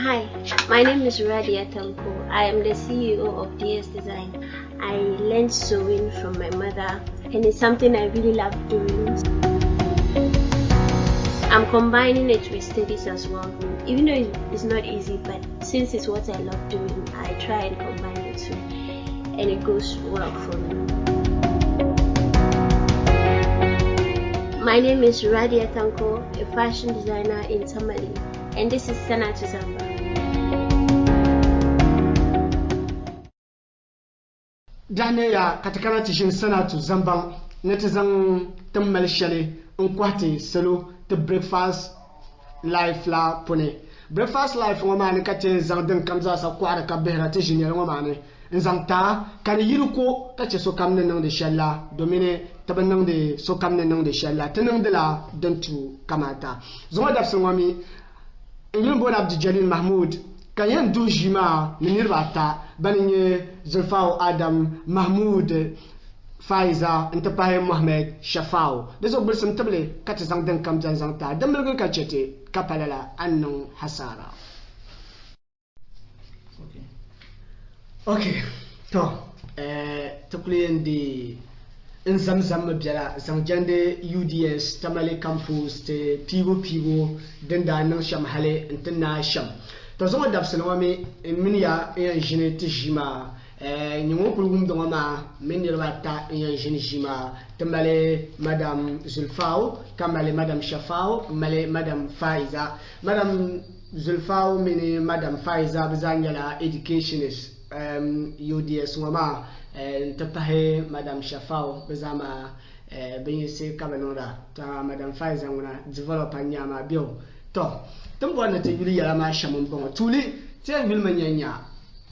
Hi, my name is Radia Tanko. I am the CEO of DS Design. I learned sewing from my mother and it's something I really love doing. I'm combining it with studies as well. Even though it's not easy, but since it's what I love doing, I try and combine the two and it goes well for me. My name is Radia Tanko, a fashion designer in Tamale, and this is Sanatu Zambang. Ghanaian katikana tishin Sanatu Zambang netizan Tamale shale unkwati selo the breakfast life la pone breakfast life ngoma ne kate zang den kamza sa kwara ka behra tishin ya ngoma ne nzang ta kan yiruko kace so kamne nan de shalla domine taban nan de so kamne nan de shalla tanan de la dantu kamata zuma da sun wami ngin bon abdi jalil mahmoud kan yan du jima ni nirbata baninye zulfao adam mahmoud Faiza Ntapahe Mohamed Shafao. Deso bulsum table katizang den kam zanzang ta demulgun kachete kapalala annon hasara. Okay. To tukliyen di nzamzam biala zangjande UDS Tamale campus te pigo denda nan sham hale ntina sham. To zonga dabsana wame minya jine tijima nyongo kulugum dongama menirata jine jima Tamale madame Zulfao kamale madame Shafao male madame Faiza madame Zulfao mini madame Faiza bizangala educationist UDS ngoma ntapahe madame Shafao bizama benyese kabanora ta madame Faiza ngona developer nyama bio to tumbo na te yuri yala ma shamun bon tuli te yul manyanya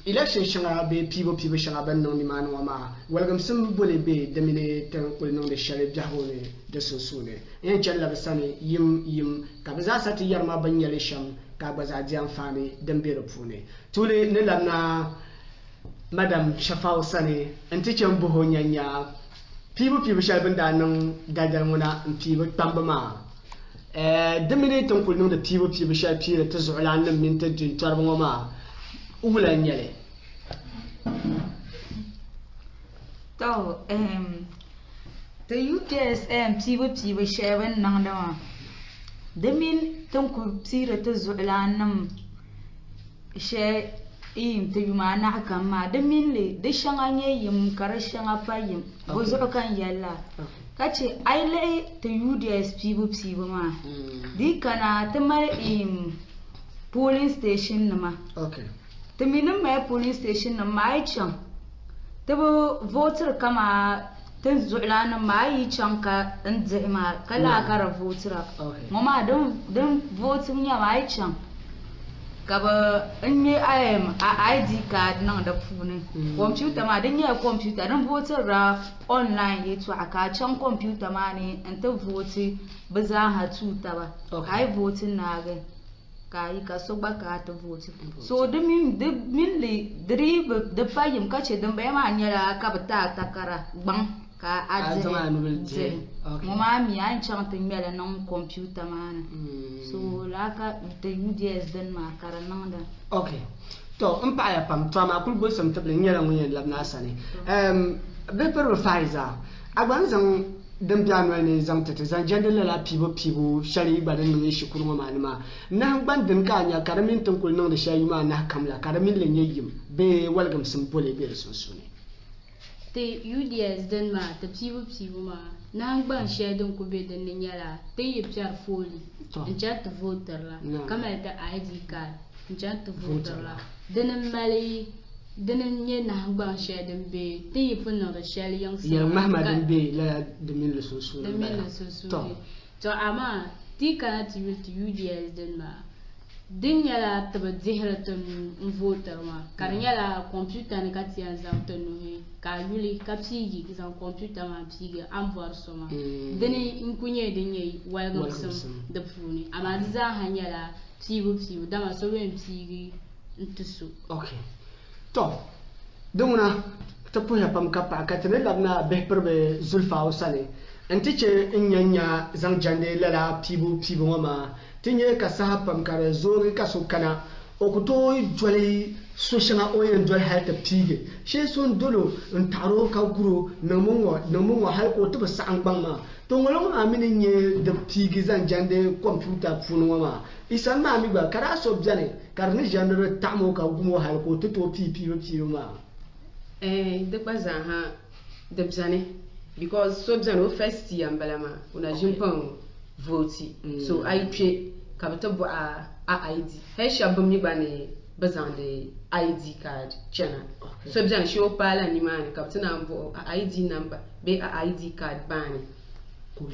election shanga be pibo shanga ban non ni manu ma welcome sim bole be de mine tan ko non de shale jahone de sosune en challa basane yim ka baza sati yarma ban yale sham ka baza ji amfani dan be rufune tuli ne lamna madam Shafao sane antichan buho nyanya pibo shale ban da nan dadar muna pibo tambama دمني تنقل نون التيبو بشاي بير تزعل عنا من تجين تربو ما ولا نيلي تو UDS تيبو بشاي وين نعنا دمين تنقل بير تزعل عنا شاي تيما نحكم ما دمين لي دشانغاني يم كرشانغا بايم بوزو كان يلا kace ai lai ta UDS pibo ma di kana ta mar polling station na ma okay ta minin mai polling station na mai can ta bo voter kama tan zuwa na mai can ka dan zema kala kara voter mama dan voting ya mai can kaba nye ID card nan da fune computer ma dan ya computer dan voter ra online yato aka can computer ma ne an ta vote baza ha tuta ba kai voting na ga kai ka so ba ka ta vote so da min le drive da fayim kace dan bai ma nyara ka bata takara ban ka adze mama mi an can tin mele nan computer ma so laka the UDS den ma karanan da okay to mpa ya pam to ma kul bosam table nyela ngun labna sane be per Faiza agban zan dan piano ne zan tete zan jandela la pibo shari badan ne shi kurma malama na ban din ka nya karamin tun kul nan da shayi ma na kamla karamin le nyeyim be welcome simple be sun sune te UDS den ma te pibo ma na ban shedon ku be den nyala te yipjar foli njat voter la kama ta ID card njat voter la den mali den nye na ban shedon be te yipun no shel yang sa ya mahmad be la de min le sosu to ama ti kana ti UDS den ma din yala taba zihratun voter ma kan yala computer ne katiyan zamton no ka yuli kapsigi zan computer ma pigi amvar soma deni inkunye denye welcome da funi ama za hanyala pibu dama so wen pigi ntusu okay to dunguna tapu ya pam kapa katene labna behperbe Zulfao sale antiche inyanya zang jande lala pibu ma tinye ka sahapam kare zori ka sukana okuto joli soshanga oyen jol halta pige she son dolo ntaro ka guro namungo hal ko to sang bangma to ngolong amini nye de pige zan jande computer funo ma isan ma mi ba kara so bjane karni jandere tamo ka gumo hal ko to pi ma de bazan ha de bjane because so bjane o first year mbalama una jimpon voti so I tre ka to bo a ID he shabum ni bane bazan de ID card channel so bjane shi o pala ni man ka tana bo ID number be a ID card bane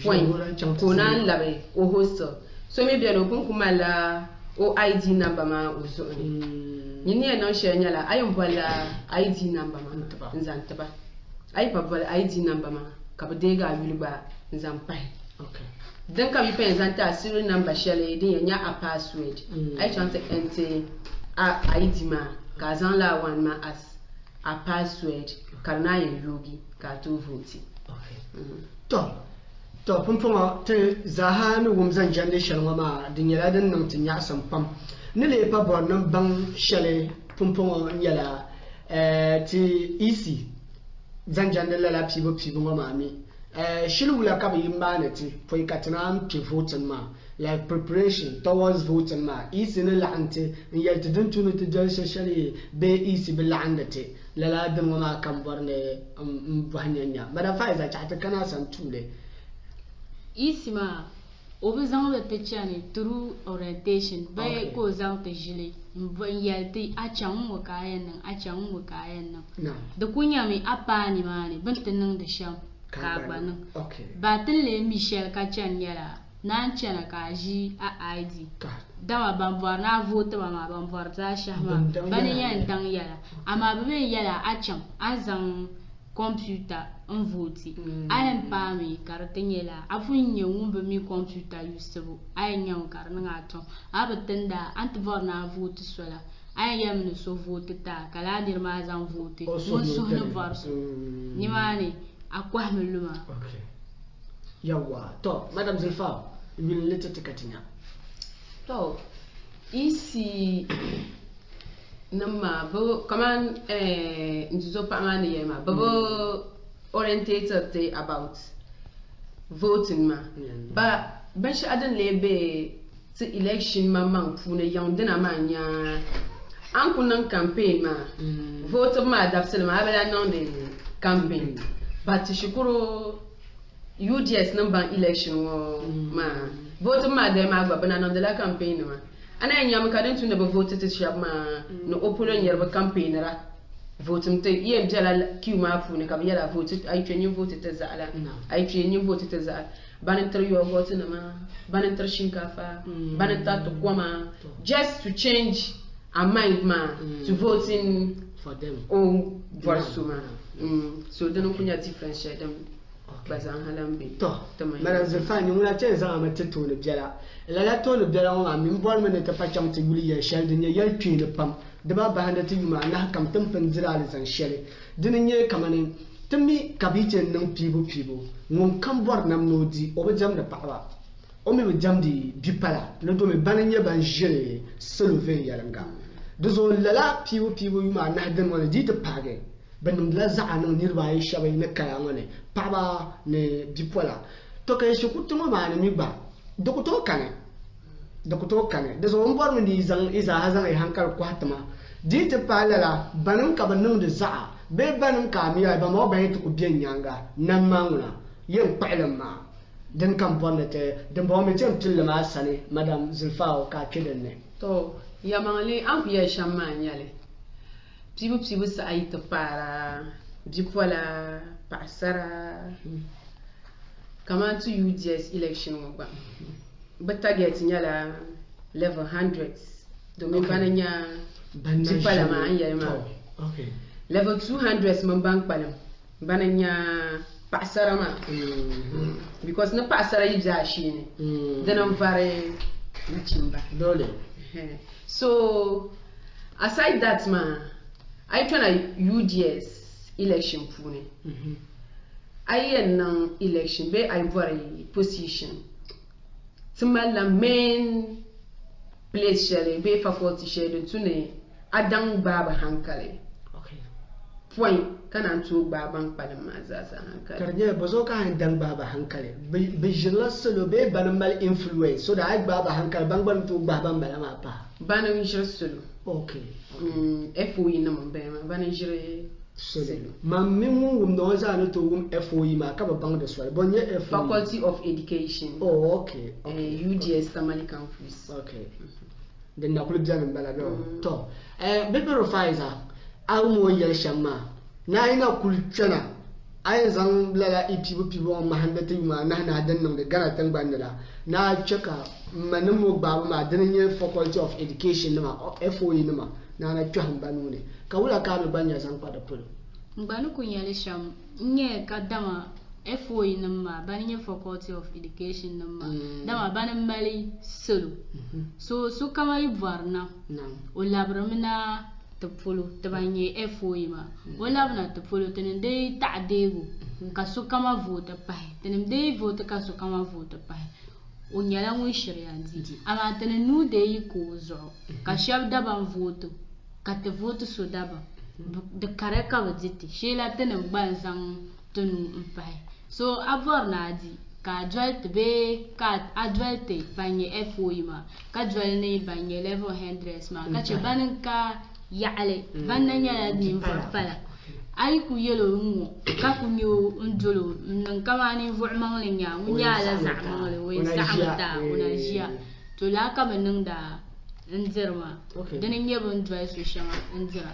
point kona labe o host so me bia no kun kuma la o ID number ma o so ni ni no she nyala ayum bala ID number ma nzan taba ay pa bala ID number ma ka de ga yulba nzan pai okay then ka mi pen nzan ta serial number shele din nya a password I chance ente a ID ma ka zan la one ma as a password karna yin yogi ka to vote okay to pumpunga te zaha no wumzan jande shalwa ma dinyala den nan tinya sampam ne le pa bor nan bang shale pumpunga nyala ti isi zan jande la pibo ma mi shilu la ka bi mbane ti foi katna ke voten ma like preparation towards voting ma isi ne la ante yalti den tunu te jal shale be isi be la andate la den ma kan borne mbanyanya mada faiza chata kana san tule isima obi zaŋ li ti chani through orientation bai ko zaŋ ti ʒili n yɛli ti a chaŋ n ŋɔ ka a yɛn niŋ a chaŋ n ŋɔ ka a yɛn niŋ di ku nyɛmi a paai nimaani bin ti niŋdi shɛm ka a gba niŋ ba ti lee mi shɛli ka chani nyɛla naan chana ka a ʒi a ID dama ban bɔri na a vooti ba maa ban bɔri zaa shɛhi maa ba ni yɛn daŋ yɛla amaa bi mi yɛla a chaŋ a zaŋ computer n vooti a yɛn paami ka di ti nyɛla a pun nyɛ ŋun bi mi computer yusibu a yɛn nyɛ ka di niŋ a tɔŋ a bi tinda a ti bɔri na a vooti sola a yɛn yɛm ni so vooti ta ka laa niri maa zaŋ vooti ŋun suhi ni bɔri so nimaani a kɔhimi luma yawa to madam Zulfa wil leta ti katinya to isi nama bo kaman njuzo pa mani yema bo orientated te about voting ma ba ban shi adan lebe ti election ma man pune yang dina ma nya an kunan campaign ma vote ma dafsel ma abala non de campaign but shukuru UDS number election ma vote ma de ma gba bana non de la campaign ma ana nyam ka den tun da ba vote te shab ma no opulon yerba campaign ra vote te yem jala kiu ma fu ne ka yala vote ay twenye vote te zala ay twenye vote te zala banen ter yo vote na ma banen ter shinkafa banen ta to kwama just to change our mind ma to voting for them oh vorsuma so den kunya difference them bazan halambe to madam Zulfa ni muna ce zan amma to ne biara la to ne biara wa min bol men ta pacham te guli ya shel din ya twi ne pam da ba ba handa ti ma na kam tan fan zira le san shele din nye kamane tumi kabice nan pibo ngun kan bor nam nodi o be jam da pa o me be jam di bipala no do me bananye ban jele soluve yalanga do zo lala pibo yuma na dan wala di ta page benum la za'a nan nirba yi shabai na kaya ngone paba ne bipola to kay shukutu ma ne mi ba dokuto kane da zo mbor mi di zang iza hazan ai hankal ko hatma di ta palala banum ka banum da za'a be banum ka mi ba mo ba yitu ku bien nyanga nan manguna yin palan ma dan kan bonne te dan bo mi tem tilla ma sane madam Zulfa ka kidan ne to ya mangale an ku ya shamma nyale pibu sa ay to para dipola pasara kama to UDS election ba but target nyala level 100 domin bananya dipola ma anya ma okay level 200 man bank palam bananya pasara ma because na pasara yi ja shi ne dan fare chimba dole so aside that ma I try UDS election pune. I nan election be I worry position. Timala main place share be faculty share don tune adan baba hankali point kana to baban kpanin ma za sa hankali karnya bazo ka dan baba hankali bi jelaslo be ban mal influence so da ai baba hankali ban to baban bala ma pa banan jelaslo Okay. FOE na mo be ma banan jere solo min wum no za no to wum FOE ma ka babban da su bonye FOE Faculty of Education. Oh, okay. UDS Tamale campus. Okay. Den na kulu jamin bala do to be verifier almo yel shamma na ina kulchana ay zan lala ipibo pibo ma handa ma na dan nan da gana tan bandala na cheka manin mo ba ma dan ye Faculty of Education ma FOE ma na twan banu ne ka wula ka be banya zan kwada pulu Mbanu kunyale sham nye kadama FOE nama bani Faculty of Education nama dama bani mali solo so kama ivarna o labramina tepolo tabanye FOE ma o labna tepolo tenende ta'dego kaso kama vote pai tenende vote kaso kama vote pai o nyala ngwe shirya nzi ama tenenu de yiko zo ka shab daban vote ka te vote so daba de kareka waziti shela tenen banzan tunu mpai so avoir na di ka jolte be ka adwelte banye FOE ma ka jolte ne banye level 100 ma ka che banin ka yaale bananya ya ni mfala ai ku yelo ngo ka ku nyo ndolo nan kama ni vu'man linya munya la za'ma le we za'mata unajia to la ka banin da nzirma dana nyebon dwai su shama nzira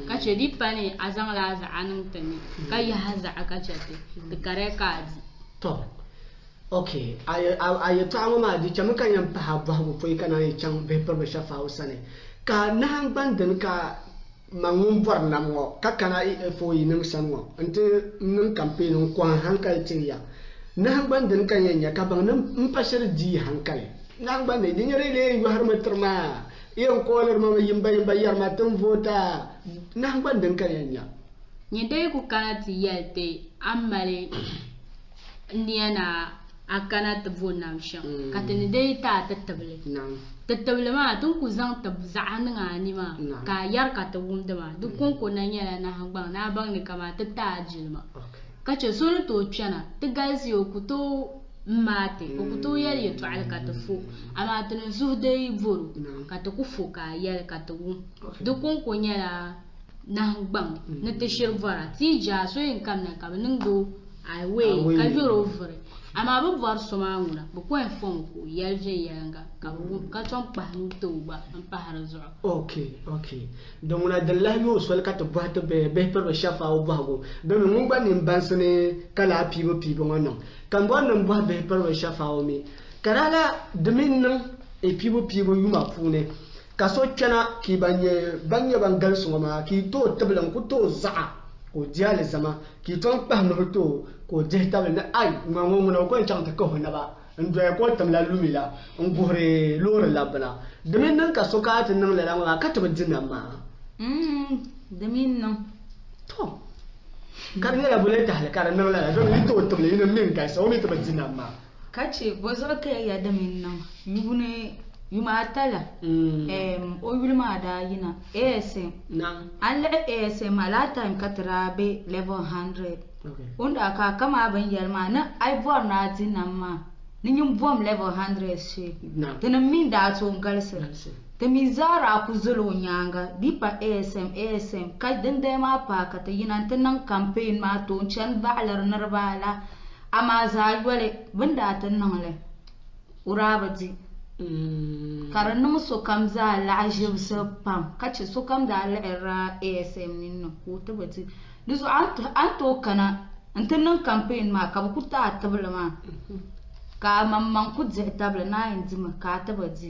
ka che di pani azang la za anan tani ka ya haza aka chate de kare kaji to okay ay to ma di chama kan yan pa ba bu foi kana yi chan be per be shafa usane ka na hang bandan ka mangum bor namwo ka kana FOE nin sanwo ante nin campaign ko hankal tiya na hang bandan kan yan ya ka bang nan mpashir di hankal nang ban ne dinyare le yu har matrma iyon koler mama yimba yar ma tum vota nang ban den kan yan ya ni dai ku kana ti yalte amale niana akana tabona shan katani dai ta tattable tattable ma tun ku zan tabza'an ngani ma ka yar ka ta wumda ma duk kon nan yana na hangban na ban ni kama ta tajilma kace sunu to chana ta gaisi yo ku to mate ku to yar ya to alka ta fu ama tan zu dai buru ka ta ku fu ka yar ka ta wum duk kon yana na hangban na ta shirvara ti ja so yin kam na ka nin do ai we ka juro vre ama bu var soma nguna bu ko en fon ko yelje yanga ka bu ka ton pa nu to ba an pa har zo okay donc na dallahi mo sol ka to ba to be per shafa o bago be mo ba nim bansene kala pibo ngono kan bo nan ba be per shafa o mi karala demin nan e pibo yuma pune ka so kana ki banye bangal so ma ki to tablan ku to za ko jale zama ki ton pa no to ko jehta na ai ngango na ko chang ta ko na ba ndo ko tam la lumila ngore lore labna demin nan ka so ka tin nan la ma ka ta jinna ma demin nan to kar ne la buleta hal kar nan la do ni to to le min ka so mi ta jinna ma kace bo zo ka ya demin nan yubune yuma tala o yulma da yina ASM nan alle ASM ala time katra be level 100 unda ka kama ban yalma na ai bor na tinan ma nin bom level 100 she tanan min da to galsa ta mi zara ku zulo nyanga dipa ASM ka dinde ma pa ka ta yinan tanan campaign ma to chan ba'lar narbala ama za gwale banda tanan le urabati karannu so kam za la'ajib sapam kace so kam da la'ira ASM ninno ko tabati duso anto kana antannan campaign ma ka ku ta tabla ma ka mamman ku je tabla na yanzu ma ka tabaji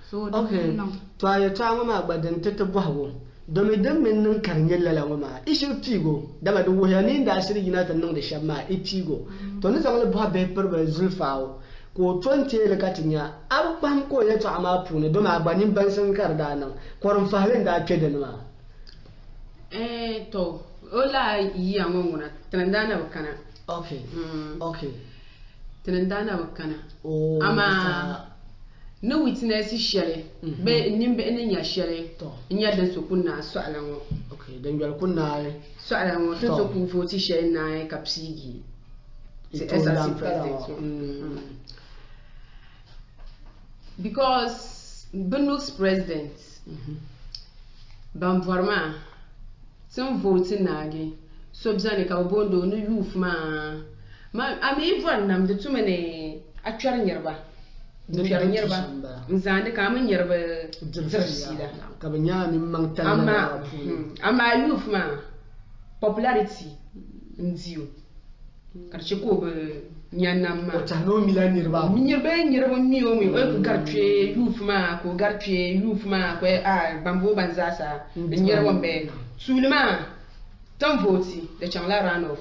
so okay to ya ta ma gbadan ta tabawo domin dan min nan karnyen lalawa ma ishi tigo da ba du wayani da shiri gina tan nan da shamma itigo to ne zama ba be perba zulfawo ko 20 le katinya abban ko ya to ama pune do ma gbanin ban san karda nan korin fahalin da ake da ma to ola yi angona tanandana bakana okay tanandana bakana oh ama no witness share be nimbe nya share nya dan so kunna so alanwo okay dan yal kunna so alanwo to so ku voti share na kapsigi c'est SRC president because Benuk's president Bamvarma some voting nagi so bzane ka bondo no youth ma ami von nam de tumene atwar nyerba atwar nyerba nzande ka man nyerba zersida ka banya mi mangtan ama youth ma popularity ndio karche ko be nyanam ma otano milan nyerba mi o mi o gartwe youth ma ko gartwe youth ma ko bambo banzasa nyerwa mbe sulma tan voti de changla runoff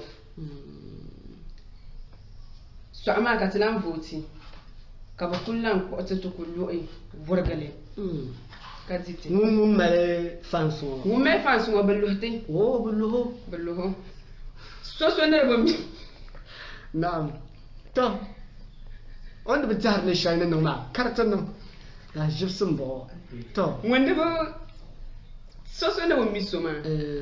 so ama ka tilan voti ka ba kullan ko ta to kullu ai vorgale ka dite mum male fanso wa bellohte belloho so ne bam naam to on de jar ne shine no ma kartan no la jibsum bo to wonde ba so ne bam misoma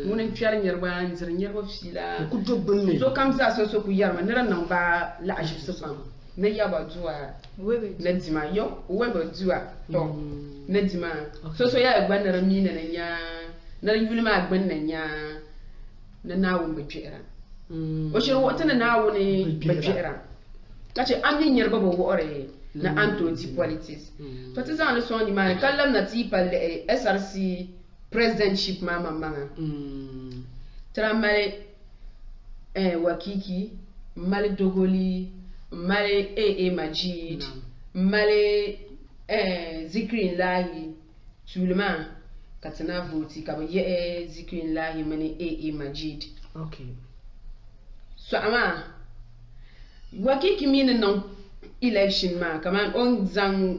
munen fiar nyarba nzir nyarba fila ku dobbun so kam za so ku yarma ne ran nan ba la jibsum ne yaba zuwa na dima yo webe zuwa to na dima so ya gban na rami na nya na yulma agban na nya na nawo mbejera o shiro wata na nawo ne bejera kace an yin yarba bo ore na anti politics to ta zan so ni ma kallam na ti palle SRC presidentship mama Tamale wakiki mali dogoli mali Majid mali zikrin lahi tulma katana voti ka ye zikrin lahi mani Majid okay so ama wakiki min non election ma kaman on zang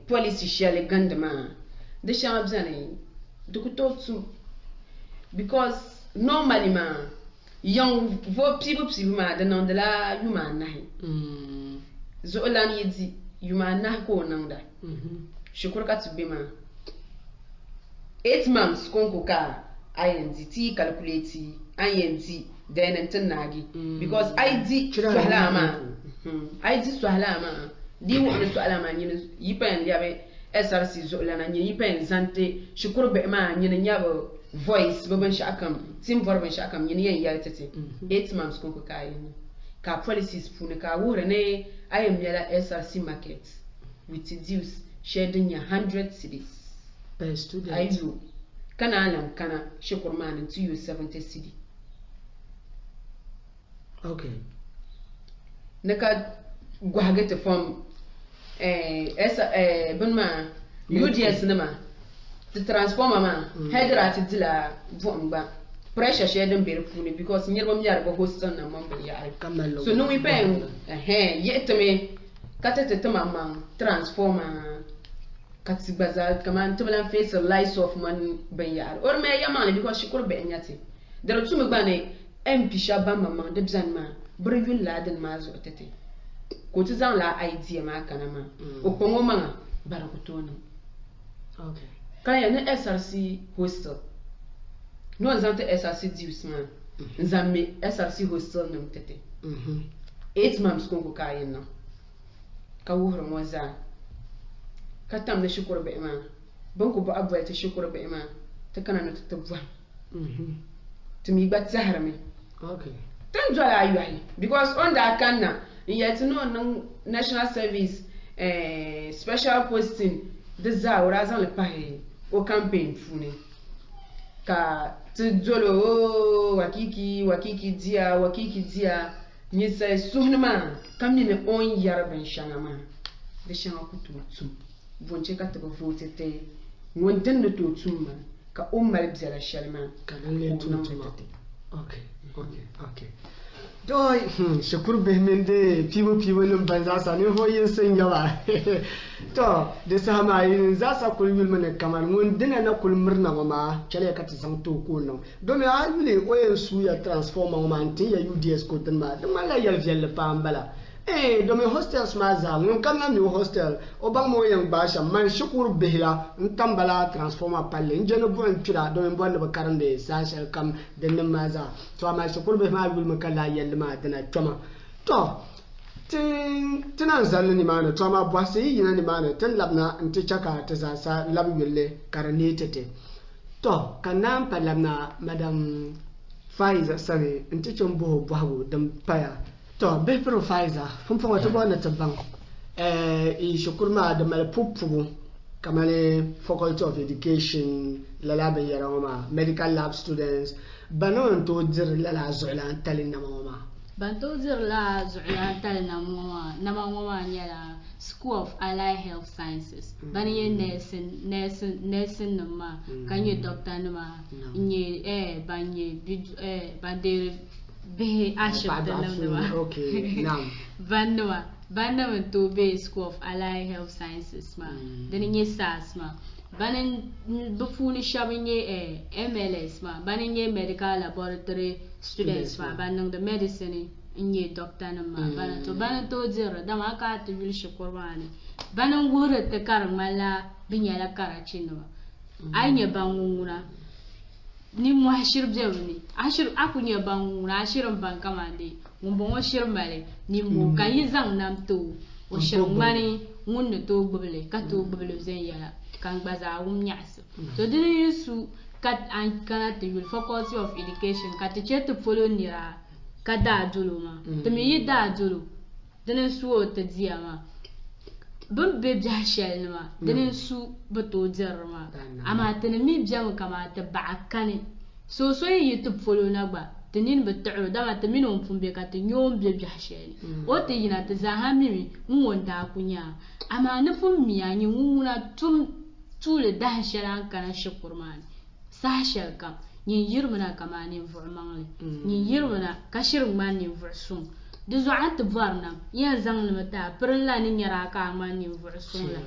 policy shele gandama de shabzane dukutotu because normally ma young people ma de non de la human nahi zo lan yidi human nah ko nanda shukur ka tube ma 8 months konko ka INT calculate INT then enten nagi because ID swalama di wona swalama nyin yipen yabe SRC zo lana nyin yipen zante shukur be ma nyin nyabo voice baban shakam tim vorban shakam nyin yen yaltete 8 months konko ka yin ka policies fune ka wore ne ayem yala SRC market with dues shedding 100 cedis per student ayu kana shukur man to you 70 cedi okay naka gwagete from bunma UDS nama the transformer ma hydrat dila bomba pressure shedding be fune because nyerba myar ba hostel na mamba ya so no we pen yetme katete tama transformer katsigbaza kama tublan face lights of man ben ya or me yamane because she could be anyate there are two gbane MP shaba mama de bizanma brevin laden mazo tete ko ti zan la idea ma kana ma opongo manga barakutoni okay kaya na SRC hostel no zante SRC dues man nzamme SRC hostel nam tete 8 months kongo kaya na ka wuhro moza katam na shukuru be ma banku ba abu ta shukuru be ma ta kana na tatabwa tumi ba zaharme okay tan jwala ayi because on that kanna yet no national service special posting de za ora zan le pahe o campaign fune ka tjolo wakiki dia ni sai sunma kamine on yarban shanama de shanga kutu bonche ka tabo vote te wonten to tumma ka ummal bzala shalma ka lalle tumma okay doi shakur behmende piwo num banza sa ne hoyin sun yawa to da sama yin za sa kulmil mana kamar mun dina na kulmurna ma kale ka ta san to ko no domin a yule oyen su ya transformer ma tin ya UDS ko tin ma dan mala yal fiel pambala domin hostel smaza mun kam na new hostel o bang mo yang basha man shukur behla ntambala transformer palle njeno bon tira domin bon ba karande sashal kam den maza to ma shukur be ma gul makalla yelma dana toma to tinan zalli ni mana to ma bwase yina ni mana tan labna nti chaka ta sasa labwille karane tete to kanam palamna madam Faiza sani nti chombo bwago dam paya to be Faiza fum fo to bona tabang I shukurma da mal pupu kamale faculty of education la lab yarama medical lab students banon to dir la zulan talina mama banto dir la zulan talina mama na mama nyala School of Allied Health Sciences bani nursing nama kanye doctor nama nye banye bande be ashab nama okay nam banwa to be School of Allied Health Sciences ma then nye SAS ma banin bufuni shabinye MLS ma banin nye medical laboratory students ma banin the medicine inye doctor nama banin to zero dama ka to bil shukurwani banin gure te karmala binyala karachino anye banguna ni mo ashir bjewni ashir akunya banguna ashiram bankamande ngumbongo shirmale ni mo kayizang namto o shirmani ngunno to gbele ka to gbele zenya kan gbaza wum nyas to dini yusu kat an kana te faculty of education kat chetu follow nira kada juluma to mi yida julu dinin suo ta diama bun be bja shel ma dinin su bato jarma ama tan mi bja kama ta baakani so youtube follow na gba dinin bat'u dama ta minum fumbe ka ta nyom be bja shel o te yina ta zahami wonda kunya ama na fum mi anyi wuna tum tule da shalan kana shukurman sashal kam yin yirmana kama ni vurmangle yin yirmana kashir man ni vursum de zo'at varnam ya zang mata perla ni nyara ka man ni vursum la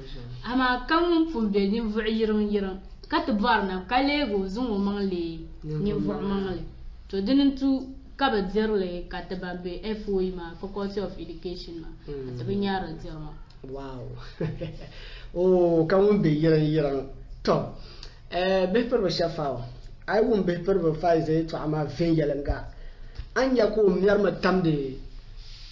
ama kam fumbe ni vuyirin kat varnam kalego zungu mangle ni vurmangle to dinin tu kaba zerle kataba be S1E1 ma faculty of education ma ta binyara zerma wow oh kam be yiran to be perba shafawa ai won be perba Faiza to ama vengelanga anya ko miyarma tamde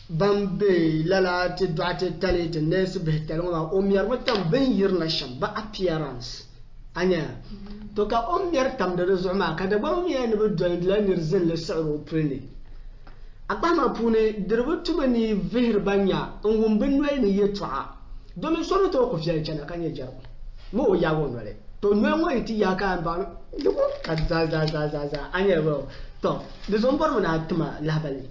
bambe lala te doate tale te nes be talonga o miyarma tam ben yirna shamba appearance anya to ka o miyar tamde zuma kada ba mi ya ne be do la nirzen le sa'ro prene akama pune dirbu tumani vihir banya ngum ben noy ni yetwa domi sono to ko fiya chana kanye jaro mo ya won wale to no mo iti ya kan ba duko kaza anya bo to de zombor mana atma labali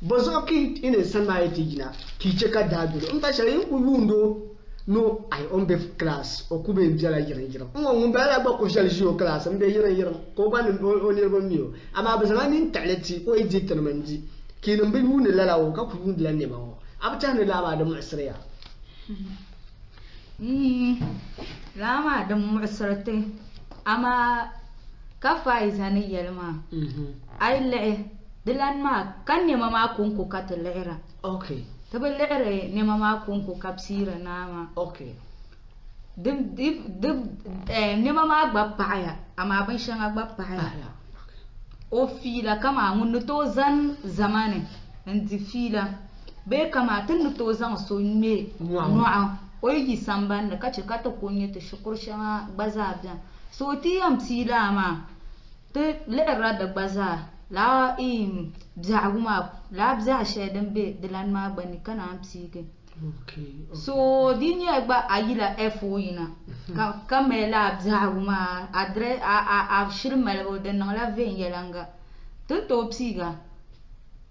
bozo ki ine sanma iti gina ki cheka dadu umta shari ku yundo no ai ombe class o kube biala yiran ngum ba la ba ko shal jio class mbe yiran ko ba ni onir bo miyo ama ba zamani talati o iji tanmanji kinin bin wuni lalawo ka ku wuni lanne ma wo abta ne lama da mu'sriya lama da mu'srate ama ka Faiza ni yelma ai le dilan ma kan ne mama kunku ka tleera okay tabal leere ne mama kunku kapsira nama okay dim ne mama gba paaya ama ban shanga gba paaya o fila kama mun to zan zamane ndi fila be kama tun to zan so me noa o yi samban da kace ka ta kunye ta shukur shama baza biyan so ti am sila ma te leera da baza la im bzaguma la bza shedan be dilan ma bani kana am sige okay so dinya gba ayila S1E1 ka mela bzaguma adre a shirmal bodan la ven yelanga to topsiga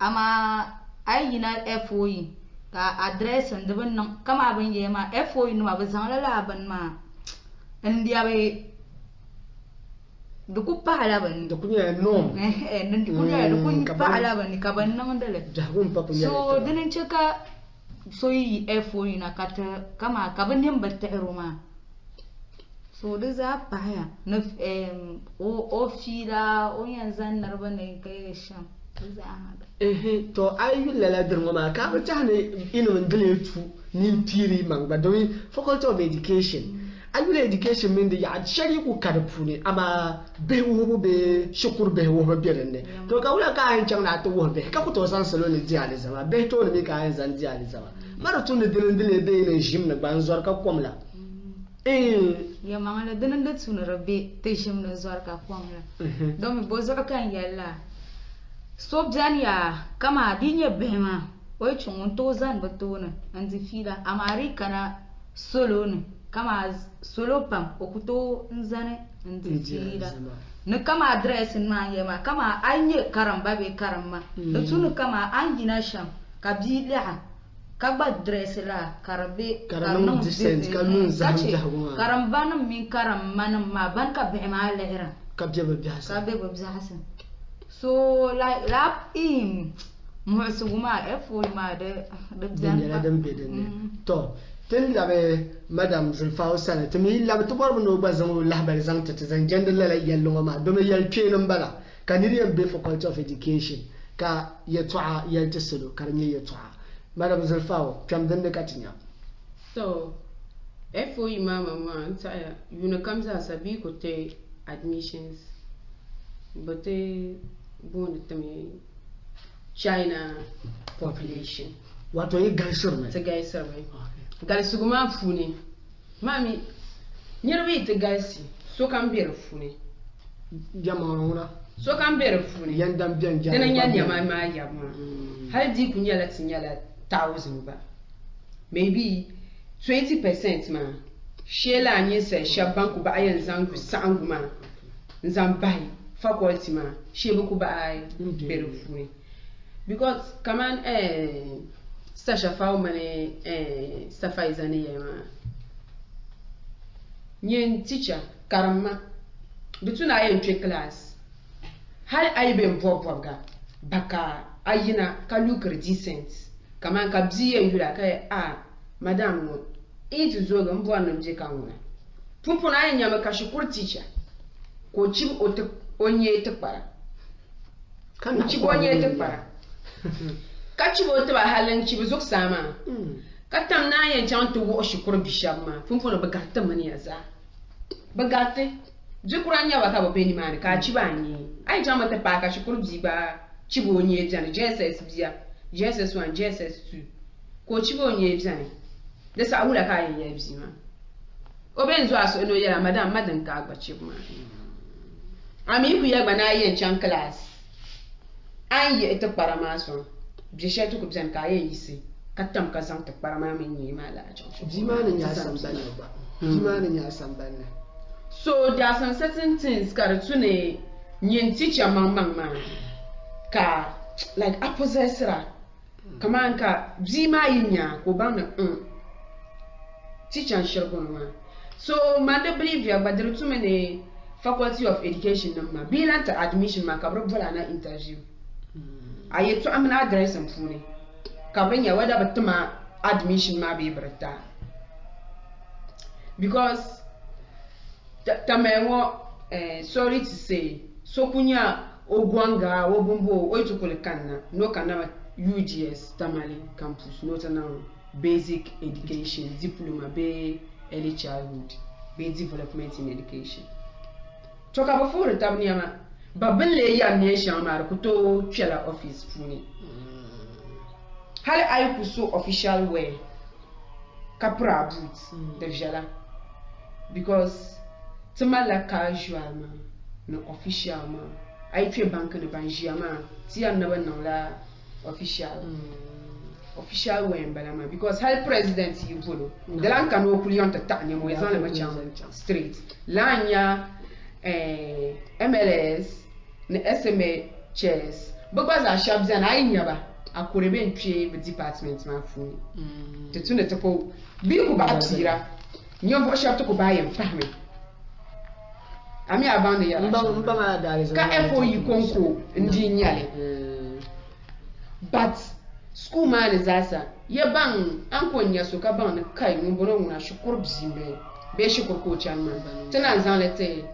ama ayina S1E1 ka address ndban nan kama ban yema S1E1 ma bazan la ban ma ndiya be duku pahala ban da kunya no nan kunya da kun pahala ban ka ban nan dale jahun pa kunya so dinin cika so yi S1E1 ka ta kama ka ban yin batta roma so da za paya na o fila o yanzan narba ne kai shan to ayu lala dirngoma ka ba tahne ino ndele tu ni piri mangba domi faculty of education ayu education min de ya shari ku karpune ama be wo be shukur be wo be renne to ka wala ka an changna to wo be ka ku to san salo ni diale zama be to ni ka an zan diale zama mara to ne ndele be ne jim na ban zor ka komla ya mangala denen dat sunara be te jim na zor ka komla domi bozo kan yalla sob ya kama dinye bema wai chungun to zan batona anzi fila amari kana solo ne kama solo pam okuto nzane anzi fila ne kama address ma yema kama anye karamba be karamba da tunu kama angina sham kabila kaba address la karabe karanum distance kanun zan jahwa karamba min karam man ma ban ka be ma lehra kabje be hasan kabe be hasan. So like lap in mu'suguma efo ma de dan beden to tin labe madam Zulfa Sana tumi labe to borbo no bazan lahbar zan ta zan jandal la yallo ma do me yal penan bala kaniriyan be faculty of education ka ya tu'a ya tasalo karmi ya tu'a madam Zulfa kam dan da katinya so efo imama ma ntaya yuna kamza sabi ko te admissions but born to me China population. What are you guys saying? The guys are me. Guys, go ma funi. Mami, near we the guys so can be a funi. Jamona. So can be a funi. Yandam bien jam. Then I my yama. How deep kun yala sinyala 1,000 ba? Maybe 20% man. Shela anye se shabanku ba ayan zangu sanguma. Nzambai. Faculty man, she boku ba ai beru funi because kaman stasha fa mane stafa izani yema nyen teacher karama bituna ayen tre class hal ay be mpopga baka ayina ka look decent kaman ka bziye yula ka madam no itu zoga mbo anam je kanuna pumpuna ayen nyama ka shukur teacher ko chim onye tekpara kan ci onye tekpara ka ci bo te ba halan ci bizuk sama ka tam na yan chan to wo shukur bisham ma funfuna ba gatta mani yaza ba gatte jukuranya ba ka ba beni mani ka ci ba ni ai jama te pa ka shukur bi ba ci bo onye jan JSS bia JSS1 JSS2 ko ci bo onye jan da sa hula ka yan ya bi ma obenzo aso no yara madam madan ka agba ci ma ami ku ya bana yin chan class an yi ita parama so bishe to ku bjan ka yin yisi katam ka san ta parama min yi mala a chan jimanin ya san bane ba jimanin ya san bane so there are some certain things ka tune yin teacher man ka like opposite kaman ka jima yinya ko ban teacher shirgon ma so man da believe ya badru tumene Faculty of Education number bilan ta admission ma kabro bola na interview ayeto amna address mfuni kabanya wada batuma admission ma be brata because tamewo sorry to say so kunya ogwanga wobumbo oitukule kanna no kana UDS Tamale campus no tana basic education diploma be early childhood be development in education. Toka before tabniama babele ya nation mar kuto chela office funi hali ay kuso official way kapra boots de jala because timala casual ma no official ma ay twe bank de banjiama ti an na la official official way mbalama because hali president yibolo dalan kanu kulion ta tanya mo yazan le macham street lanya MLS ne SMA chairs bugba za shabza na yinyaba akurebe ntwe be department ma fu tetune tepo bi ku ba atira nyombo shab to ku ba yem fahme ami abande ya mba ma daliza ka FO yi konko ndi nyale but school man zasa ye ban an konya so ka ban kai mun bono na shukur bizimbe be shukur ko chanman tana zan lete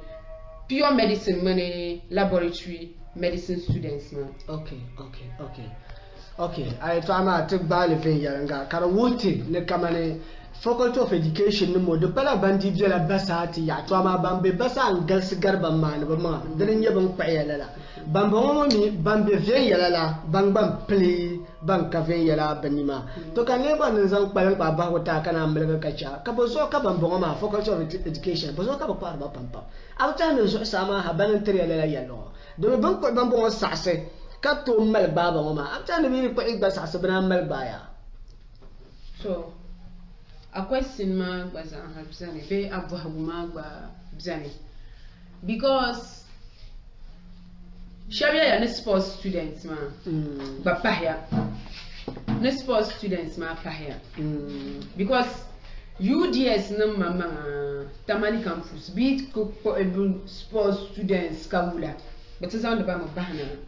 pure medicine money laboratory medicine students man. Okay. I try to buy the thing yanga. Kara wuti ne kamane Faculty of Education no mo de pala bandi la basati ya twama bambe basa angal sigar bamman bamma danin yabang payala bambon mi bambe vien yala bang pli bang ka vien yala banima to kan le ban zan pala ba ba wata kana mulga kacha ka bozo ka bambon ma Faculty of Education bozo ka ba ba pampa awta no so sama ha ban tri yala yalo do ban ko bambon sase ka to mal baba ma awta no mi ko igba sase bana mal baya so a question ma gbaza habzani be abu haguma gba bzani because Shabia ya ne sports students ma ba pahya ne sports students ma pahya because UDS na mama Tamale campus beat ko sports students kawula but sound ba ma bahana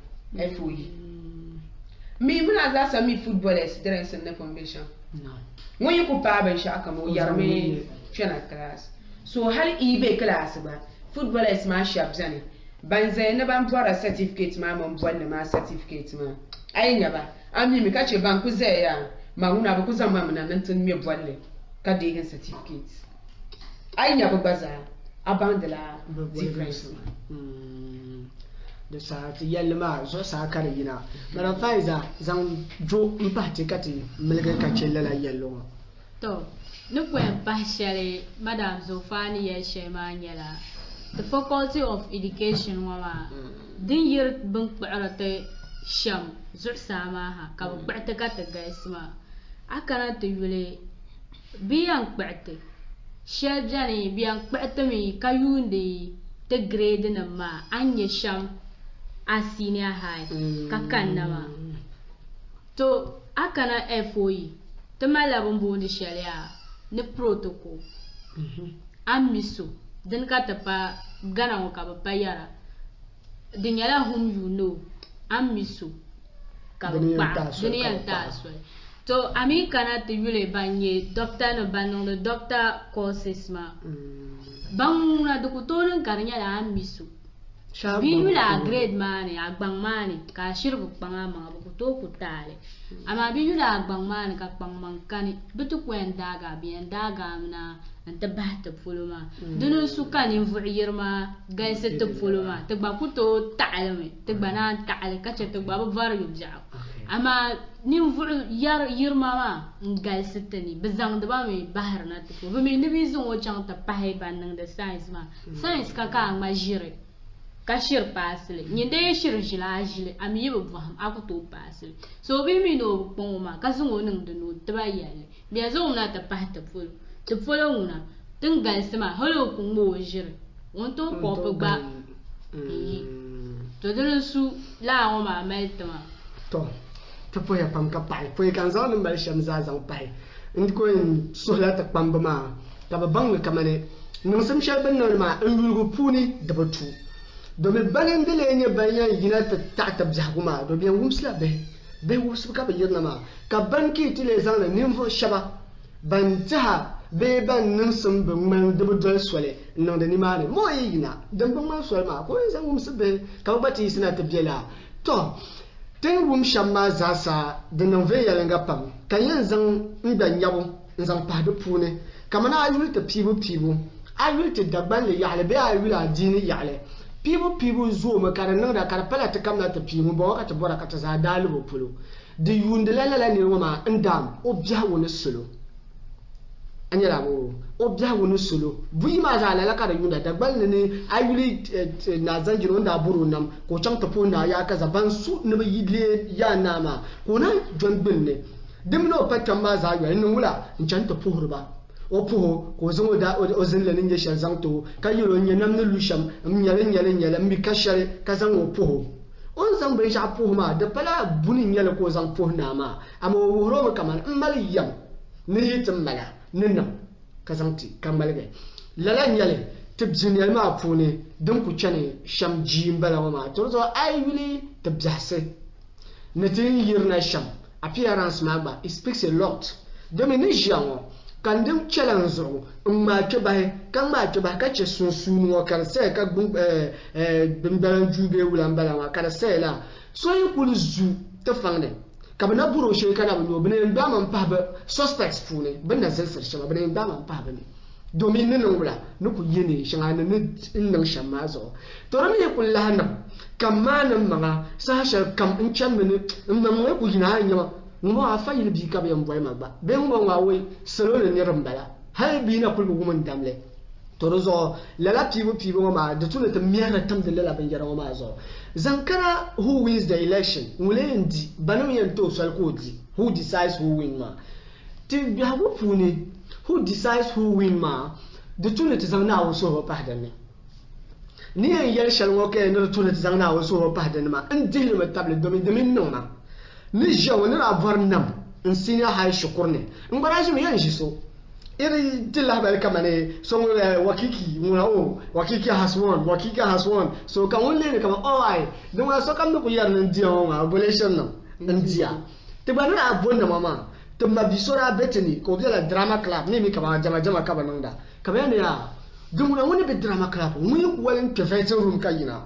FOE me muna za sa mi footballers dress na foundation no when you could buy Shakamo, Yarme, Chena class. So, how eBay class about footballers, my shops, and Banza never bought a certificate, my mom, one my certificate, man. I never. I mean, catch a bank with there, Mauna, because I'm mamma and Anton me one Cadigan certificates. I never bazaar, about the la difference. The Sat Yelma, so Sakarina. Madam Fiza, Zang Joe Impaticati, Milga Cachella yellow. To, look when partially Madame Zofani Shemanyela. The Faculty of Education, Mama. Din year bunk barate sham, Zursamaha, Kabatakata Gaisma. I cannot really be young Bertie. Shell Johnny, be young Bertami, Kayundi, the grade in a ma, Anya sham. A senior high, Kakanama. To Akana FOE, Tamale Bombo Sharia, the protocol. Amisu, then Katapa, Ghana Payara. The Yala whom you know, Amisu, Kabapa, Ghanaian Tasway. To Ami cannot really banye, doctor no ban the doctor courses ma. Banguna the Kuton Ghanaian Amisu. Biyula grade mani agbang mani ka shirbu panga mga bukuto kutale ama biyula agbang mani ka pangmangkani bitu kwen daga biyan daga na anta bahta fuluma dunu sukani mvu'yirma gaise to fuluma tagba kuto ta'alme tagba na ta'al ka tagba ba var yubja ama ni mvu'u yar yirma ma gaise tani bazang daba me bahar na tufu bimi ni bizun wo chang ta pahe ban de science ma science ka ka ma jire Kashir passle, Yende shir jilajil, Amibu, Akuto passle. So we may know Poma, Kazunung the note, the Bayale. Be as own at the path of full. To follow una, then Gansama, Hollow Kumo jir. Want to pop back. To the Su La Oma Meltama. To put a pumpkin pie, for you can on the Melsham Zazang pie. And going so let a pambama. Tababang Kamane. No some shabban norma, and we will pony double two. Domin banin dilenya bayan yina ta tabjahuma do biyan wumsla be wumsu ka bayyana ma ka banki tile zan na nimfo shaba ban taha be ban nin sun bin man dubu dol swale non da nimane mo yina dan ban man swale ma ko zan wumsu be ka bati sina tabjela to tin wum shamma zasa da nan ve yalanga pam kan yan zan ndan yabo zan padu pune kamana ayul ta pibu ayul ta dabban le yale be ayul adini yale people zo makaran da karfala ta kamna ta fi mu ba waka ta bora ka ta za dalibo pulo da yunde lalala ne ma ndam obja woni solo anyala mo obja woni solo bui ma za lalaka da yunda da gbal ne ayuli na zanjiro da buru nam ko cham ta ponda ya ka zaban su ne ba yidle ya nama ko na jon binne dimno patam ma za yo ne wula in ta pohurba opo ko zongo da ozin le ninje shan zangto kayiro nye namne lusham nyale mbi kashare kazan opo on zang ben sha po ma da pala buni nyale ko zang po na ma amo woro ma kaman mali yam ni yitim mala ninna kazanti kamalge lala nyale tibjinel ma po ne dum ku chane sham jimbala ma to zo ay wili tabjase netin yirna sham appearance ma ba it speaks a lot dominion kan dim chelan zo ma ke bahe kan ma ke ba ka che sunsun wo kan se ka bum bimbalan jube wulan bala ma kan se la so yi kul zu te fangne ka bana buro she kana bu bene ba man pa ba suspects fune bana sel shama bene ba man pa ba ni domin nan wula nuku yene shanga nan nan shamma zo to ran me kul lahana kamanan manga sa shar kam in chan mene mun ku jina nyama mo afa yil bi ka be mboy magba be ngo ngawe selo ne rambala hay bi na kulbu mun damle to rozo lala pibo ma da tuna ta miyar tam da lala ban jara ma zo zankara who wins the election mulendi banu yan to sal kodi who decides who win ma ti bi hawo puni who decides who win ma da tuna ta zanna wo so ba da ne ni yan yel shal ngo ke no tuna ta zanna wo so ba da ne ma in dil ma table domin no ma ni jawo ni la varnam in senior high shukurne in baraji mi yan shi so iri dilla bal kamane so wakiki muna wakiki has won so kan wonle ne kama ai don wa so kan ku yar nan dia on abolition nan dia te ba na abonna mama to mabisora betini ko bila drama club ni mi kama jama kaba nan da kama ne ya dumuna woni be drama club mun ku walin tefetin room kayina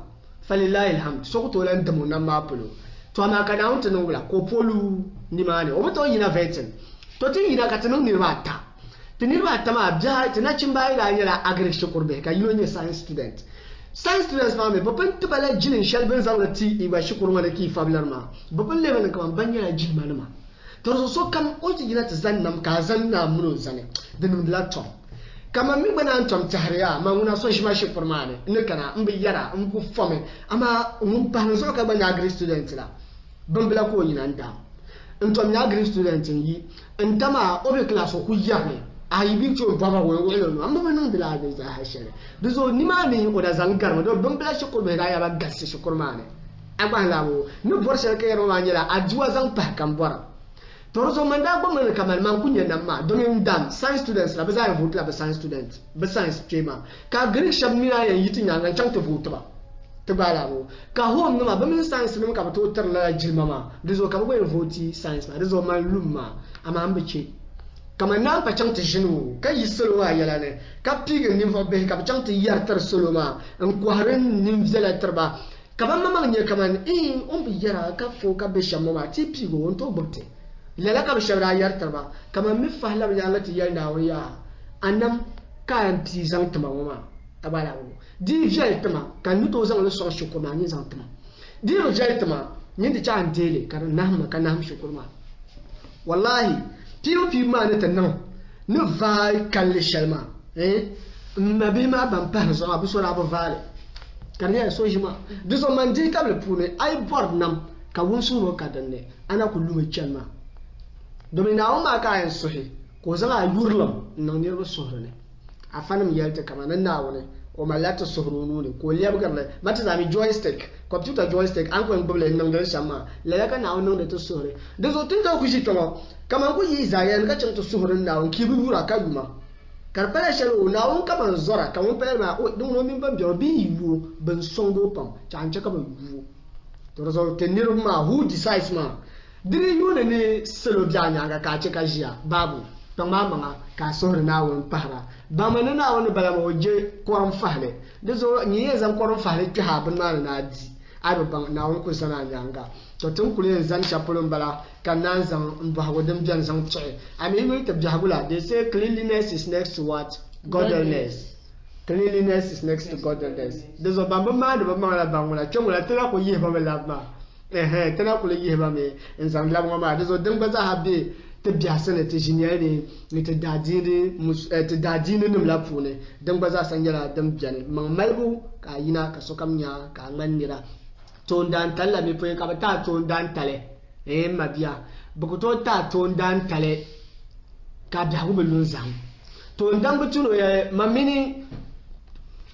falilahi alhamd so ko to lan damu nan ma pulo to ama kana on tanu wala ko polu ni mane o to yina vetin to tin yina ka tanu ni mata tinirba tama abja tina chimbai la yala agri shukurbe ka yino ne science students ma me bapan tibala jinin shalben zawlati iba shukurma da ki fablar ma bapan le ban kaman banya jin malama to so kam o ti gina ta zannam ka zanna muno zane dinum laptop kama mi bana antom tahriya ma nguna so shi ma shukurma ne kana mbi yara mbu fome ama mun pan so ka banya agri student la bambla ko yina nda ntom ya agri student yi ntama obe class ko yane ayi bi to baba wo no amma nan bila da za ha shere bizo ni ma ne ko da zangar ma do ban bila shukur be ga ya ba gasse shukur ma ne agba lawo ni bor shere ke ro ma nyira ajuwa zan pa kan bora to rozo man da gbo man kamal man kunya nan ma do min dam science students la ba za vote la ba science student ba science tema ka gari shamina yan yitin yan can to vote ba to ba lawo ka ho no ma ba min science ne ka ba to tar la jilma ma bizo ka ba vote science ma bizo man lumma amma an bice kama nan pa chang ti jinu ka yiselo wa yala ne ka pige ni fo be ka chang ti yartar soloma en ko harin nim zela tarba ka ba mama nye kama ni on bi yara ka fo ka be shamma ma ti pigo on to bobte lela ka be shabra yartar ba kama mi fahla ya lati yanda wiya anam ka an ti zang tama ma tabala wo di jel tama kan ni to zang le so shukuma ni zang tama di ro jel tama ni di cha antele kan nahma kan nahm shukuma wallahi piu ma ne tanan ne vai kalle shalma nabi ma ban pa so abu so abu vale kan ya so jima du so man di table pune ai board nam ka won so ka danne ana kullu me chalma domin na ma ka en so he ko zanga yurlam nan ne ro so ne afanam yalta kama nan na wone o malata sohrunu ne ko liyab garle mata zami joystick computer joystick an ko ngble nan da shama la ya kana wannan da to sohre da zo tun da ku shi to kama ku yi zayan ka cin to sohrun na on ki bi wura ka yuma karpala shalo na on kama zora ka on pele ma o dun no min ban bi yiwu ban songo pam chan chaka ba yiwu to zo tenir ma who decides ma dire yone ne selo janya ga ka cheka jia babu tama mama ka sohre na won para ba mana na won bala mo je koram fahle de zo ni ye zan koram fahle ki ha ban na di ado ban na won ko sana nyanga to tun kule zan chapulun bala kan nan zan ba wadam jan zan tse ami mi tab jahula they say cleanliness is next to what godliness cleanliness is next to godliness de zo ban ma de ba ma la ban wala chomula tira ko ye ba la ba tira ko le ye ba me en zan la ma de zo dan ba za ha be te biasane te jiniere ni te dadine nim la pune dan ba za san yara dan biane man malbu ka yina ka sokamnya ka ngannira to ndan talla mi pe ka ta to ndan tale mabia buku to ta to ndan tale ka da hu belun zam to ndan butuno ya mamini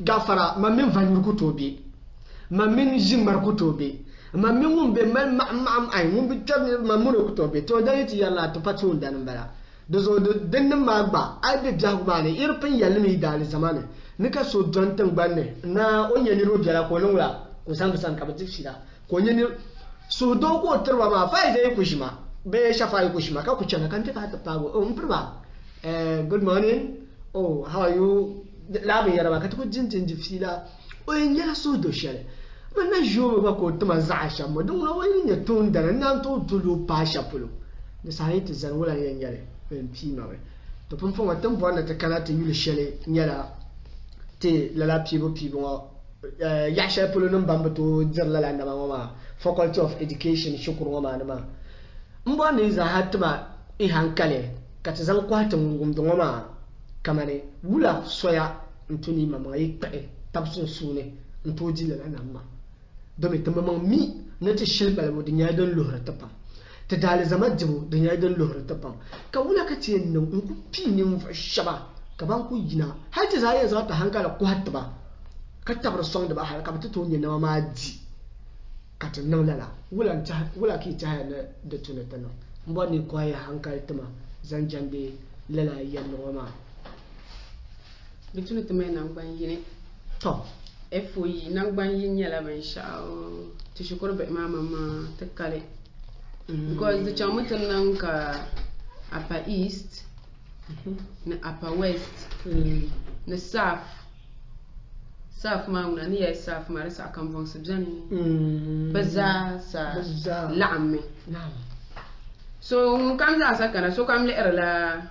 gafara mamin vanur ku tobi mamin jimar ku tobi mamin mun be mal ai mun bi tabni mamuno ku tobi to dan ti yalla to patu ndan bala do zo den ma gba ai be jagu bane irpin yalmi dali zamane nika so don tan banne na onye ni ro biara ko lungla ko san ka batik shida ko nyeni so do ko terwa ma fa ide ku shima be shafa ku shima ka ku cana kan ta pago on prba good morning. Oh, how are you? La me yara ba ka to jinjin jifila. O yela so do shele. Man na jo ba ko to ma za sha mo don wa yin ya ton da na to tulu pa sha pulo. Da sai ta zan wala yan yare ben pi ma we. To pun fo watan bo na ta kana ta yule shele nyala te la pibo ya sha pulo non bamba to zalla la na ma Faculty of Education shukuru ma na ma. Mbo ne za hatma I hankale ka ta zan kwata ngum do ma kamane wula soya ntuni mama yi kpe tabsun sune ntoji la na ma do me tamama mi na ta shilbal mo dinya don lohra tapam ta dal zama jibo dinya don lohra tapam ka wula ka ce nan ku pi ni mu shaba ka ban ku yina har ta zai za ta hankala ku hatta ba ka tabar song da ba har ka ta to ne na ma ji ka ta nan lala wula ki ta na da tunata no mbo ni ko ya hankali tama zan jande lala yan no ma bitunu tuma na gban yini to FOE na gban yin yala ban sha'o to shukuru ba imama ma takale because the chamutan nan ka upper east na upper west na south ma una ni ya south ma rasa kan von subjani baza sa la'amme na'am so kam za sa kana so kam le erla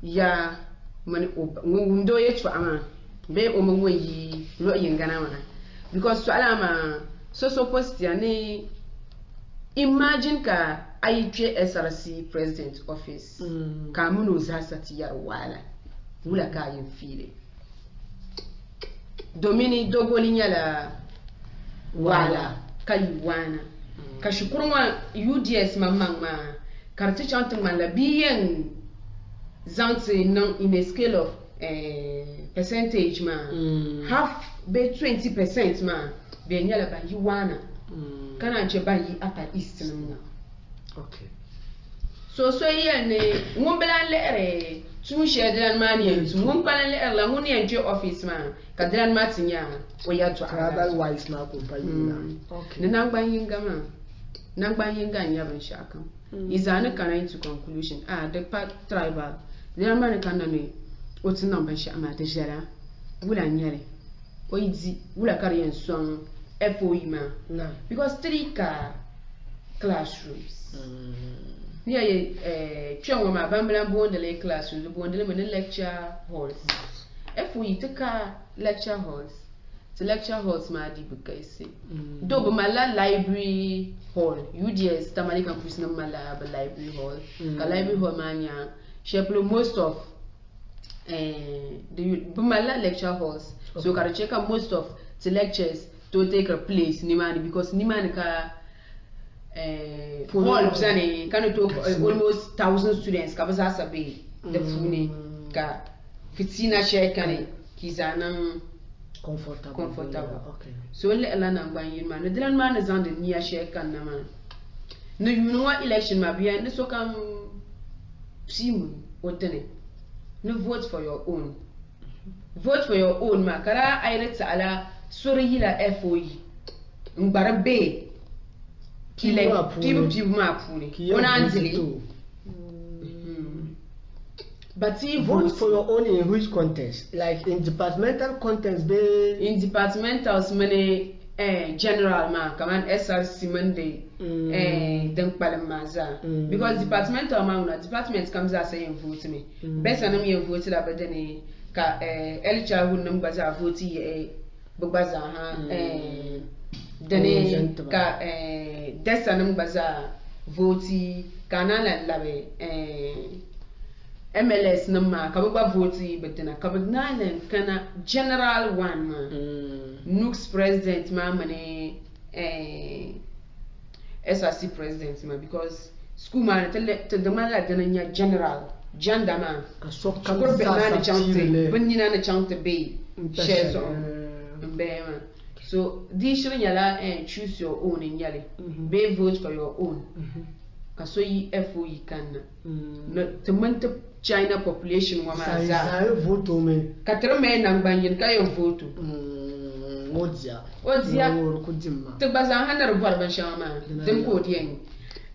ya mani do yetu ama be o mo yi lo yin gana mana because so alama so post ya ni imagine ka IPA SRC president office ka muno za sati yar wula ka yin file domini dogolin yala wala kayuwana ka shukurwa UDS mamman ma karti chantin man la biyen zanti non in a scale of percentage ma half be 20% ma be nyala ba yiwana kana je ba yi upper east na okay so yen ne ngombelan lere tun shedran man yen tun ngombelan lere la ngoni en je office ma kadran matinya o ya to otherwise na ko ba yina okay na ngban yin gama na ngban yin gan ya ban shakan izana kana into conclusion the part tribal the American na me otin nan ban sha ama ta jara wula nyare oidi wula kariyan son FOE ma because 3 ka classrooms niya ye chonwa ma bambulan bonde le classrooms bonde le lecture halls FOE tika lecture halls the lecture halls ma di bukaisi do ba mala library hall UDS Tamale campus na mala ba library hall ka library hall manya sheplo most of the mala lecture halls so ka check most of the lectures to take a place nimani because nimani ka hall zane kan to almost 1,000 students ka ba za sabe da fune ka fitina share kan kizanan comfortable okay so le ala na ngban yin ma na dilan ma na zande niya share kan na ma no you know what election ma biya ne so kam simu wotene no vote for your own ma kara ayrata ala sori hila FOE ngbara be kile pibu ma puni ona anzili but if vote for your own in which contest? Like in departmental contest, in departmentals many general ma kaman SRC Monday then palamaza because departmental ma una department comes as say vote me best anam ye vote la badene ka early childhood nam baza vote ye baza ha dene ka desa nam baza vote kanala labe MLS nama kababa vote betena kabagna kana general one ma Nooks president ma mane SRC president ma because school man te the man la dana general jandama so kam na chante benina na chante be shares on mbema so this show yala choose your own in yale be vote for your own kaso yi FOE kan no to manta China population wa ma za vote me katro me na ngbanyin ka yo vote odia to bazan hanar barban shama dem ko dien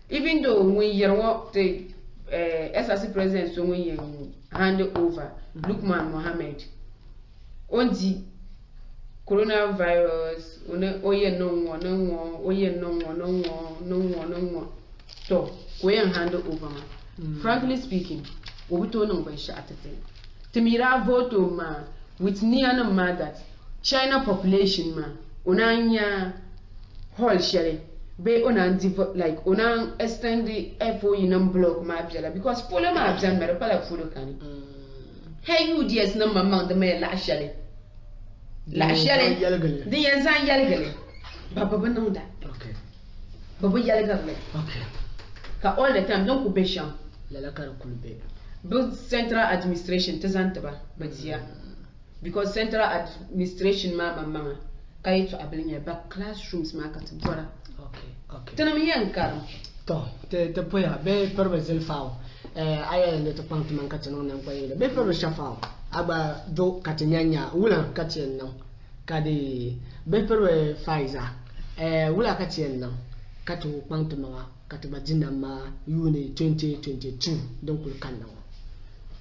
even though when yerwo the SRC president so when yen hand over Lukman Mohammed on the coronavirus so we hand over frankly speaking we don't know by shot to mira vote ma with near ma that China population ma unanya hall share be onan like onan extend the FO in block ma bjala because follow ma bjan mera pala follow kan hey UDS number man the me la share the yanzan yalgale baba banunda okay baba yalgale okay ka all the time don't be sham la kar kulbe but central administration tazanta ba baziya because central administration mama kay to ablinya back classrooms ma ka tbora okay tanam yankar to te poya be perbe zelfao aya ne to pant man ka tanon nan kwaye be perbe shafao aba do katanyanya wula katien nan kadi be perbe faiza wula katien nan katu pant ma katu bajina ma yuni 2022 donc le kanna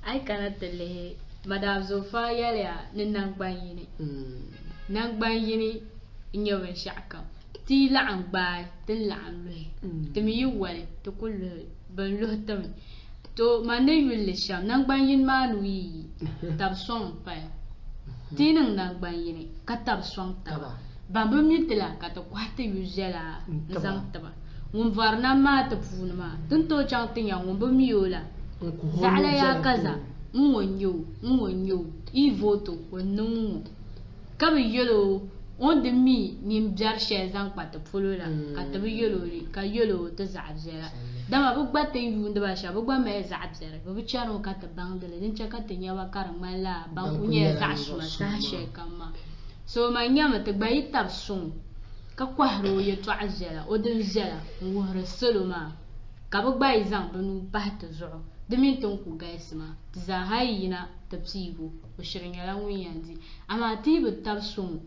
ai kana tele madam Zofa yala ni nangbayini nangbayini nyawen shaka ti la'an bay tin la'an lui timi yuwale to kullu ban lu tam to mane yul sham nangbayin ma nui tab song pa ti nang nangbayini ka tab song taba bambu mitla ka to kwate yuzela zang taba ngum varna ma ta puna ma tin to chang tin yang ngum mi yola zala ya kaza ngonyo I voto wonu ka bi yelo on de mi nim jar she zang pat polo la ka to bi yelo ri ka yelo to zaab zera dama bu gbatte yu ndaba sha bu gba me zaab zera bu chano ka ta bangdele din cha ka te nyawa karam mala bang unye zaashma ta she kama so ma nyama te gbayi tab sun ka kwahro ye to azela o din zela ngoro soloma ka bu gbayi zang banu ba ta zo demin ton ku gaisma za hayina tapsigo o shirinya la wiyanzi ama ti bu tabsum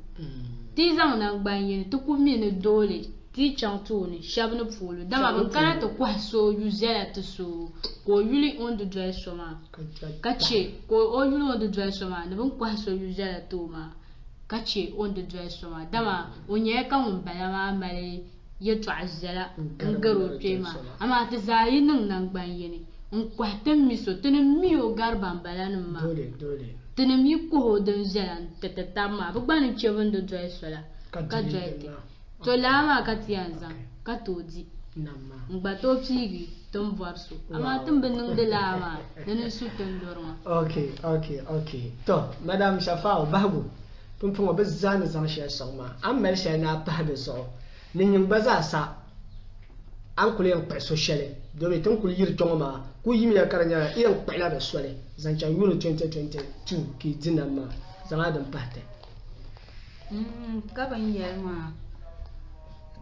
ti zang na gbanyin to ku mi ne dole ti chanto ne shabna polo dama ban kana to kwa so yuzela to so ko yuli on the dress soma kache ko o yuli on the dress soma ne ban kwa so yuzela to ma kache on the dress soma dama onye ka on bala ma male ye to azela ngaro tema ama ti za yin nan gbanyin nkwahtem miso tenem miyo garban balanum ma dole tenem yiko don zelan tetetama bu gbanin chevon do dry sola ka dry to lama katianza ka todi namma ngbato pigi tom varso ama tumbenung de lama den su tendorma okay to madam Shafao bago pumpungo bezana zan she soma ammel she na pa de so nin baza sa an kule yan pa sociale domin tun kul yir tongoma ku yimi ya karanya iyan kwala da sole zancha euro 2022 ki dinama zama dan pate ka ban yelma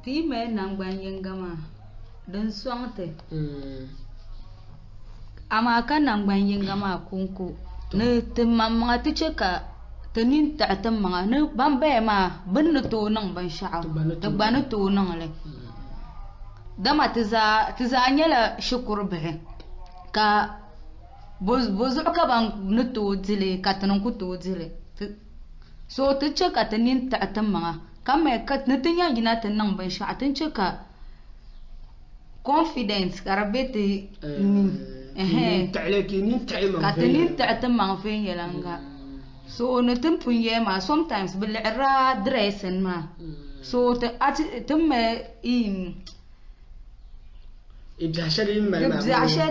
ti me nan gbanyen gama dan swante ama kan nan gbanyen gama kunku ne timamma ti cheka tanin ta tamma ne bambe ma bin to nan ban sha'a ta gbanu to nan le dama tiza nyala shukur bihi ka bozu ka ban nuto dile ka tanan ku to dile so ta ce ka tanin ta tamma kama ka nutinya gina tan nan ban sha tan ce ka confidence karabete ni ta'leki ni ta'ima ka tanin ta tamma fe yalanga so nutin punye ma sometimes bil ra dressen ma so ta tamme ibzashari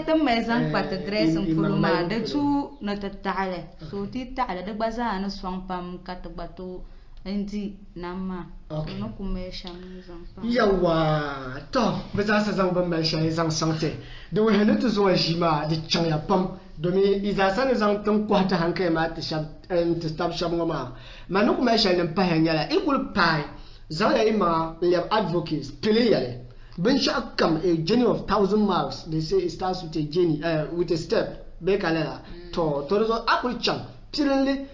tamma zan pata dressen fulma da tu na tattale so ti ta'ala da baza na swang pam ka tabato indi nama no kuma shan zan pam yawa to baza sa zan ban shan zan sante da wani to zuwa shi ma da can ya pam domin iza san zan tun kwata hankai ma ta shab ta stab shab ngoma ma no kuma shan nan pa hanyala equal pie za ya ma lab advocates play Ben Shakam, a journey of 1,000 miles. They say it starts with a journey, with a step. Bekalera to the apple chunk. Pillenly,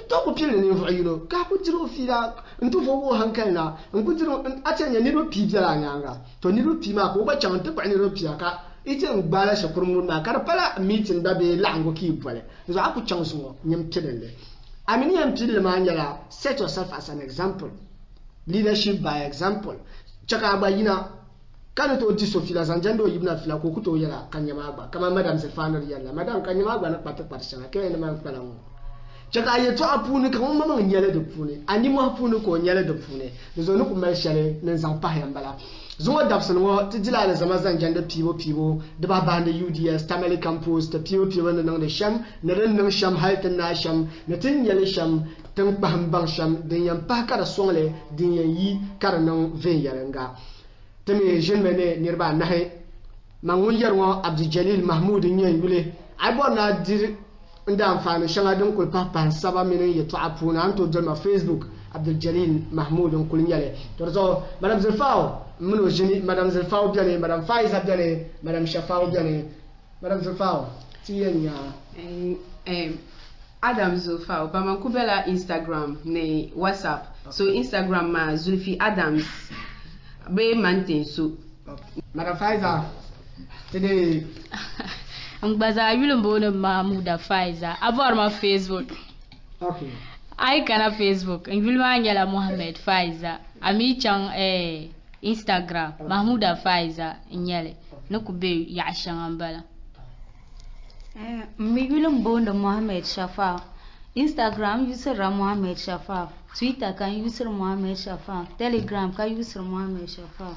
talk pillen, you know. Caputino Fida, and to for Hankana, and put it on Atanya Nido Pizza Yanga. To Nido Pima, over chant to Nido Piaka. itin gbala shakurmun ma kar pala meeting da be lango ki pole zo aku chanso nyam pedele amini yam pidle ma nyala set yourself as an example, leadership by example. Chaka ba yina kana to ti Sophie la zanjando yibna fila ko kuto yala kanyama ba kama madam Sefano yalla madam kanyama ba na patak patshanga ke na man pala mo chaka ye to apuni ka mama nyele de puni ani mo apuni ko nyele de puni zo no ko mel shale nan zan pa yambala zo dabsan wo ti dila la zama zanjando piwo de ba bande UDS Tamale campus te piwo nan de sham na ren nan sham halten na sham na tin yele sham tan paham bang sham den yam pa ka da songle din yi kar nan ven yarenga teme jeune mene nirba nahe mangun yarwa Abdul Jalil Mahmoud nyen yule ay bona dir ndam fanu shanga dum kul papa saba minen yeto apuna anto dolma Facebook Abdul Jalil Mahmoud kul nyale to zo madame Zulfao muno jeni madame Zulfao biane madame Faiza biane madame Shafao biane madame Zulfao tiyenya Adam Zulfao ba man kubela Instagram ne WhatsApp so Instagram ma Zulfi Adams be maintain so madame Faiza today Ngbaza yulumbo Mahmuda Faiza abor ma Facebook. Okay. Ai kana Facebook ngulma nyala Mohammed Faiza ami chang Instagram Mahmuda Faiza nyale nokube ya shangambala. Mi yulumbo Mohammed Shafa. Instagram user Mohammed Shafa. Twitter kan user Mohammed Shafa. Telegram kan user Mohammed Shafa.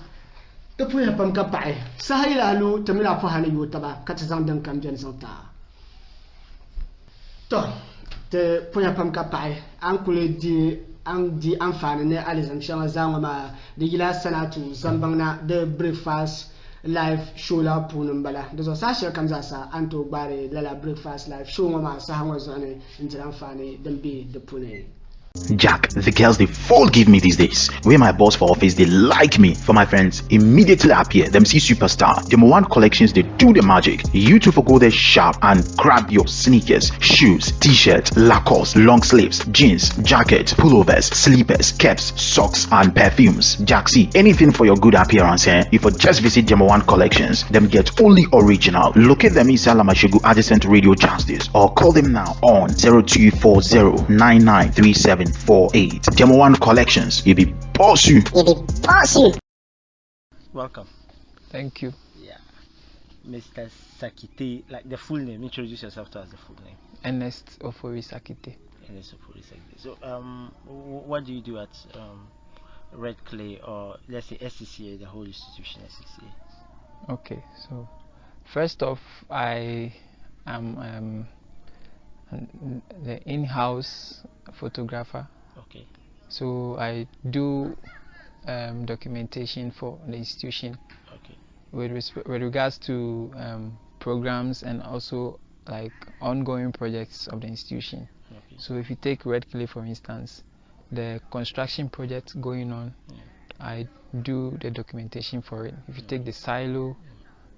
to pu ya pam ka pai sahila lu tamila fa hana yo taba ka ta zang dan kam jen santa to te pu ya pam ka pai an kule di amfani ne alizam shama zanga ma de gila Sanatu Zambang na de BreakFast live show la punum bala de so sa she kam za sa anto bare la BreakFast live show ma sa hanwa zane injira amfani dambe de pune Jack, the girls they fall give me these days. Where my boss for office they like me. For my friends immediately appear. Them see superstar. Demo One collections they do the magic. You two for go there sharp and grab your sneakers, shoes, t-shirts, Lacoste, long sleeves, jeans, jackets, pullovers, slippers, caps, socks and perfumes. Jack see anything for your good appearance here. You for just visit Demo One collections. Them get only original. Locate them inside Lamashegu adjacent Radio Justice or call them now on 0240-993748. Demo One collections. You be boss you. Welcome. Thank you. Yeah. Mr. Sakite, like the full name. Introduce yourself to us the full name. Ernest Ofori Sakite. Ernest Ofori Sakite. So what do you do at Red Clay or let's say SCCA, the whole institution SCCA? Okay, so first off I am the in-house photographer. Okay. So I do documentation for the institution. Okay. With regards to programs and also like ongoing projects of the institution. Okay. So if you take Red Clay for instance, the construction project going on, I do the documentation for it. If you take the silo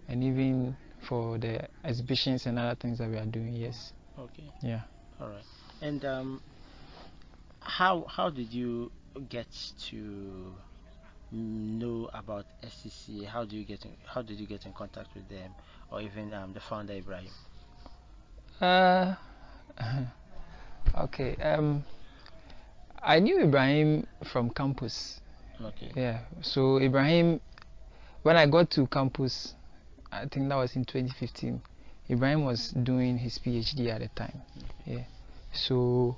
and even for the exhibitions and other things that we are doing, yes. Okay. Yeah. All right. And how did you get to know about SCCA? How did you get in contact with them, or even the founder Ibrahim? Okay. I knew Ibrahim from campus. Okay. Yeah. So Ibrahim, when I got to campus, I think that was in 2015. Ibrahim was doing his PhD at the time. Yeah. So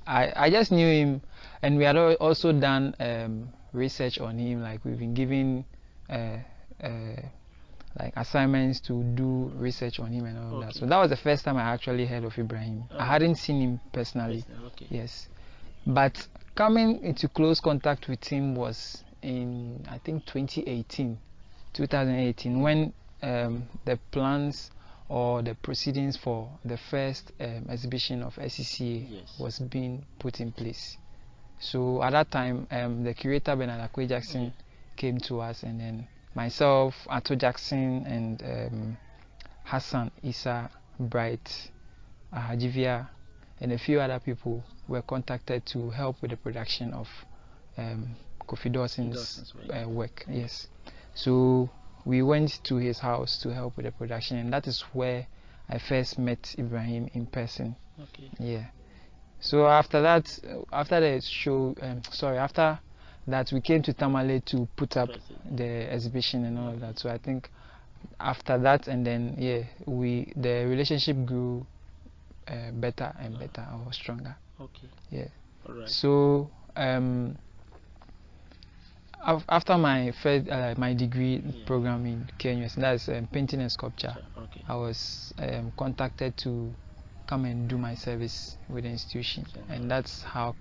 I just knew him, and we had also done research on him. Like we've been giving like assignments to do research on him and all that. So that was the first time I actually heard of Ibrahim. I hadn't seen him personally. Okay. Yes. But coming into close contact with him was in I think 2018 when the plans or the proceedings for the first exhibition of SCCA was being put in place. So at that time, the curator Bernard Akwe Jackson came to us, and then myself, Ato Jackson, and Hassan Issa Bright, Hajivia, and a few other people were contacted to help with the production of Kofi Dawson's work. Yes. So we went to his house to help with the production, and that is where I first met Ibrahim in person. Okay. Yeah. So after that, after the show, after that, we came to Tamale to put up the exhibition and all of that. So I think after that, and then the relationship grew better and better, or stronger. Okay. Yeah. All right. So after my first my degree program in KNUS, that's painting and sculpture, okay. I was contacted to come and do my service with the institution, and that's how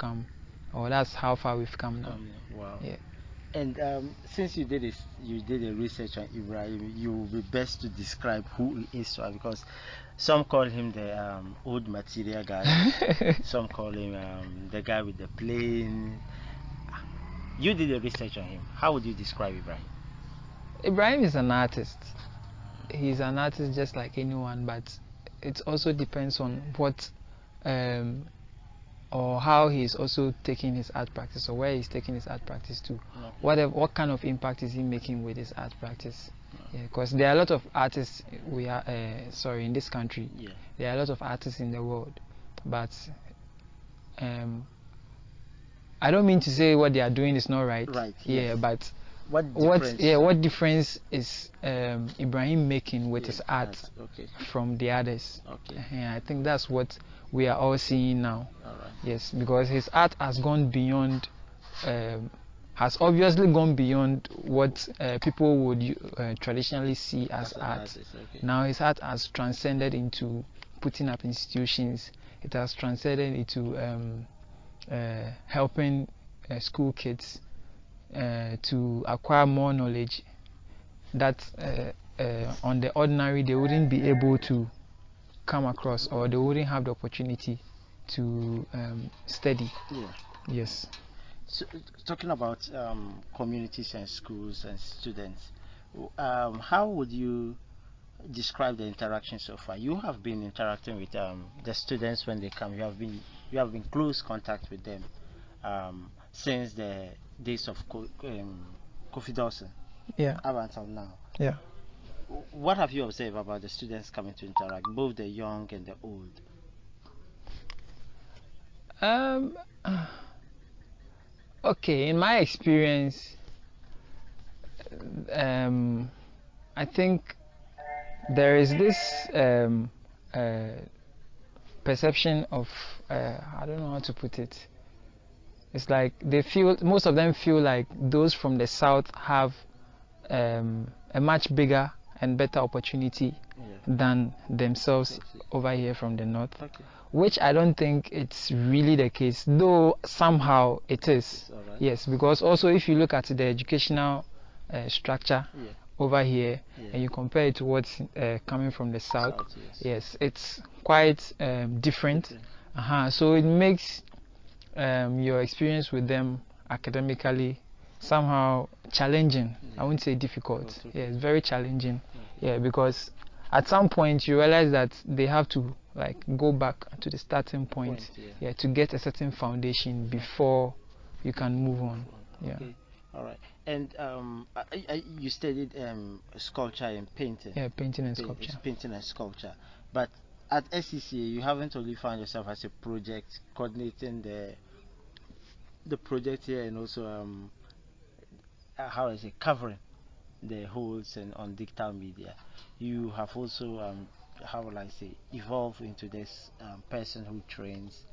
far we've come now. Wow. Yeah. And since you did a research on Ibrahim, you will be best to describe who he is to us, because some call him the old material guy, some call him the guy with the plane. You did a research on him. How would you describe Ibrahim? Ibrahim is an artist. He's an artist just like anyone, but it also depends on what or how he's also taking his art practice, or where he's taking his art practice to. Okay. What kind of impact is he making with his art practice? Because there are a lot of artists in this country. Yeah. There are a lot of artists in the world, but I don't mean to say what they are doing is not right. Right. Yeah, yes. But what difference is Ibrahim making with his art from the others? Okay. Yeah, I think that's what we are all seeing now. All right. Yes, because his art has gone beyond, has obviously gone beyond what people would traditionally see as art. Okay. Now his art has transcended into putting up institutions. It has transcended into helping school kids to acquire more knowledge that on the ordinary they wouldn't be able to come across, or they wouldn't have the opportunity to study. Yeah. Yes. So, talking about communities and schools and students, how would you describe the interaction so far? You have been interacting with the students when they come. You have been close contact with them since the days of Kofi Dawson. Yeah. Up until now. Yeah. What have you observed about the students coming to interact, both the young and the old? Okay, in my experience, I think there is this perception of I don't know how to put it. It's like most of them feel like those from the south have a much bigger and better opportunity than themselves over here from the north, which I don't think it's really the case, though somehow it is. Yes, because also if you look at the educational structure over here and you compare it to what's coming from the south, yes, it's quite different. So it makes your experience with them academically somehow challenging. I wouldn't say difficult. Yeah, it's very challenging. Yeah, because at some point you realize that they have to like go back to the starting point, to get a certain foundation before you can move on. Yeah. Okay. All right. And you studied sculpture and painting. Yeah, painting and sculpture. Painting and sculpture. But at SCCA, you haven't only found yourself as a project coordinating the project here, and also how is it, covering the holes and on digital media. You have also how will I say, evolved into this person who trains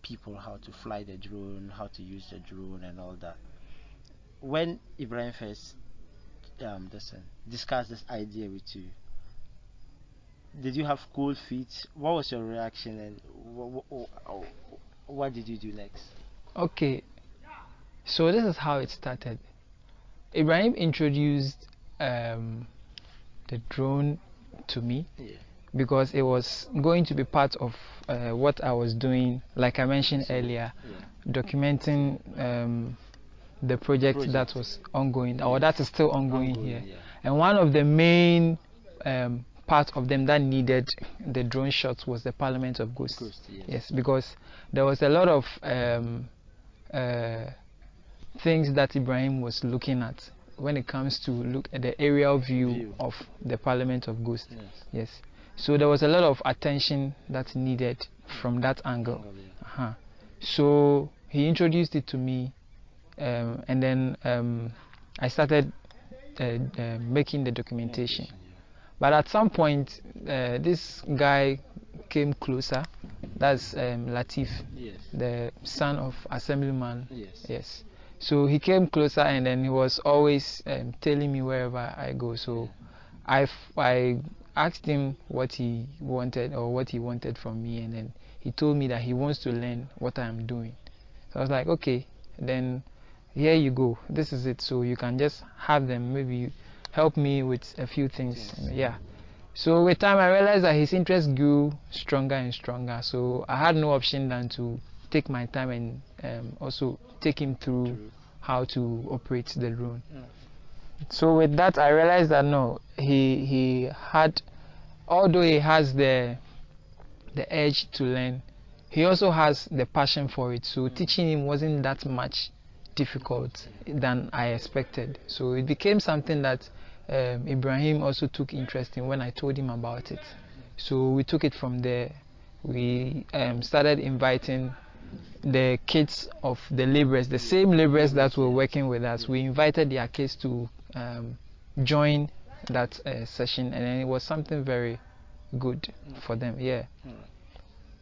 people how to fly the drone, how to use the drone and all that. When Ibrahim first discussed this idea with you, did you have cold feet? What was your reaction, and what did you do next? Okay, so this is how it started. Ibrahim introduced the drone to me because it was going to be part of what I was doing, like I mentioned earlier, documenting the project that was ongoing, or that is still ongoing here. And one of the main part of them that needed the drone shots was the Parliament of Ghosts. Yes, because there was a lot of things that Ibrahim was looking at when it comes to look at the aerial view of the Parliament of Ghost. Yes. So there was a lot of attention that's needed from that angle. So he introduced it to me, and then I started making the documentation. But at some point, this guy came closer. That's Latif, the son of Assemblyman. Yes. So he came closer, and then he was always telling me wherever I go. So I asked him what he wanted from me, and then he told me that he wants to learn what I'm doing. So I was like, okay, then here you go. This is it. So you can just have them maybe help me with a few things. Yeah. So with time I realized that his interest grew stronger and stronger. So I had no option than to take my time and also take him through how to operate the drone. So with that I realized that no, he had, although he has the edge to learn, he also has the passion for it. So teaching him wasn't that much difficult than I expected. So it became something that Ibrahim also took interest in when I told him about it. So we took it from there. We started inviting the kids of the laborers, the same laborers that were working with us. We invited their kids to join that session, and then it was something very good for them. Yeah.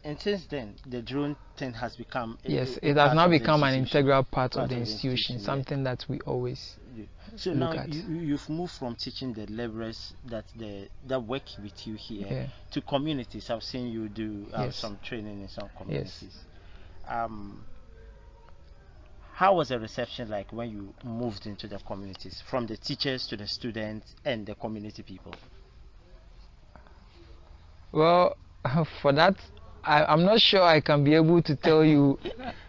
And since then, the drone thing has become it has now become an integral part of the institution, something that we always so look now at. You've moved from teaching the laborers that work with you here to communities. I've seen you do some training in some communities. How was the reception like when you moved into the communities, from the teachers to the students and the community people? Well, for that, I'm not sure I can be able to tell you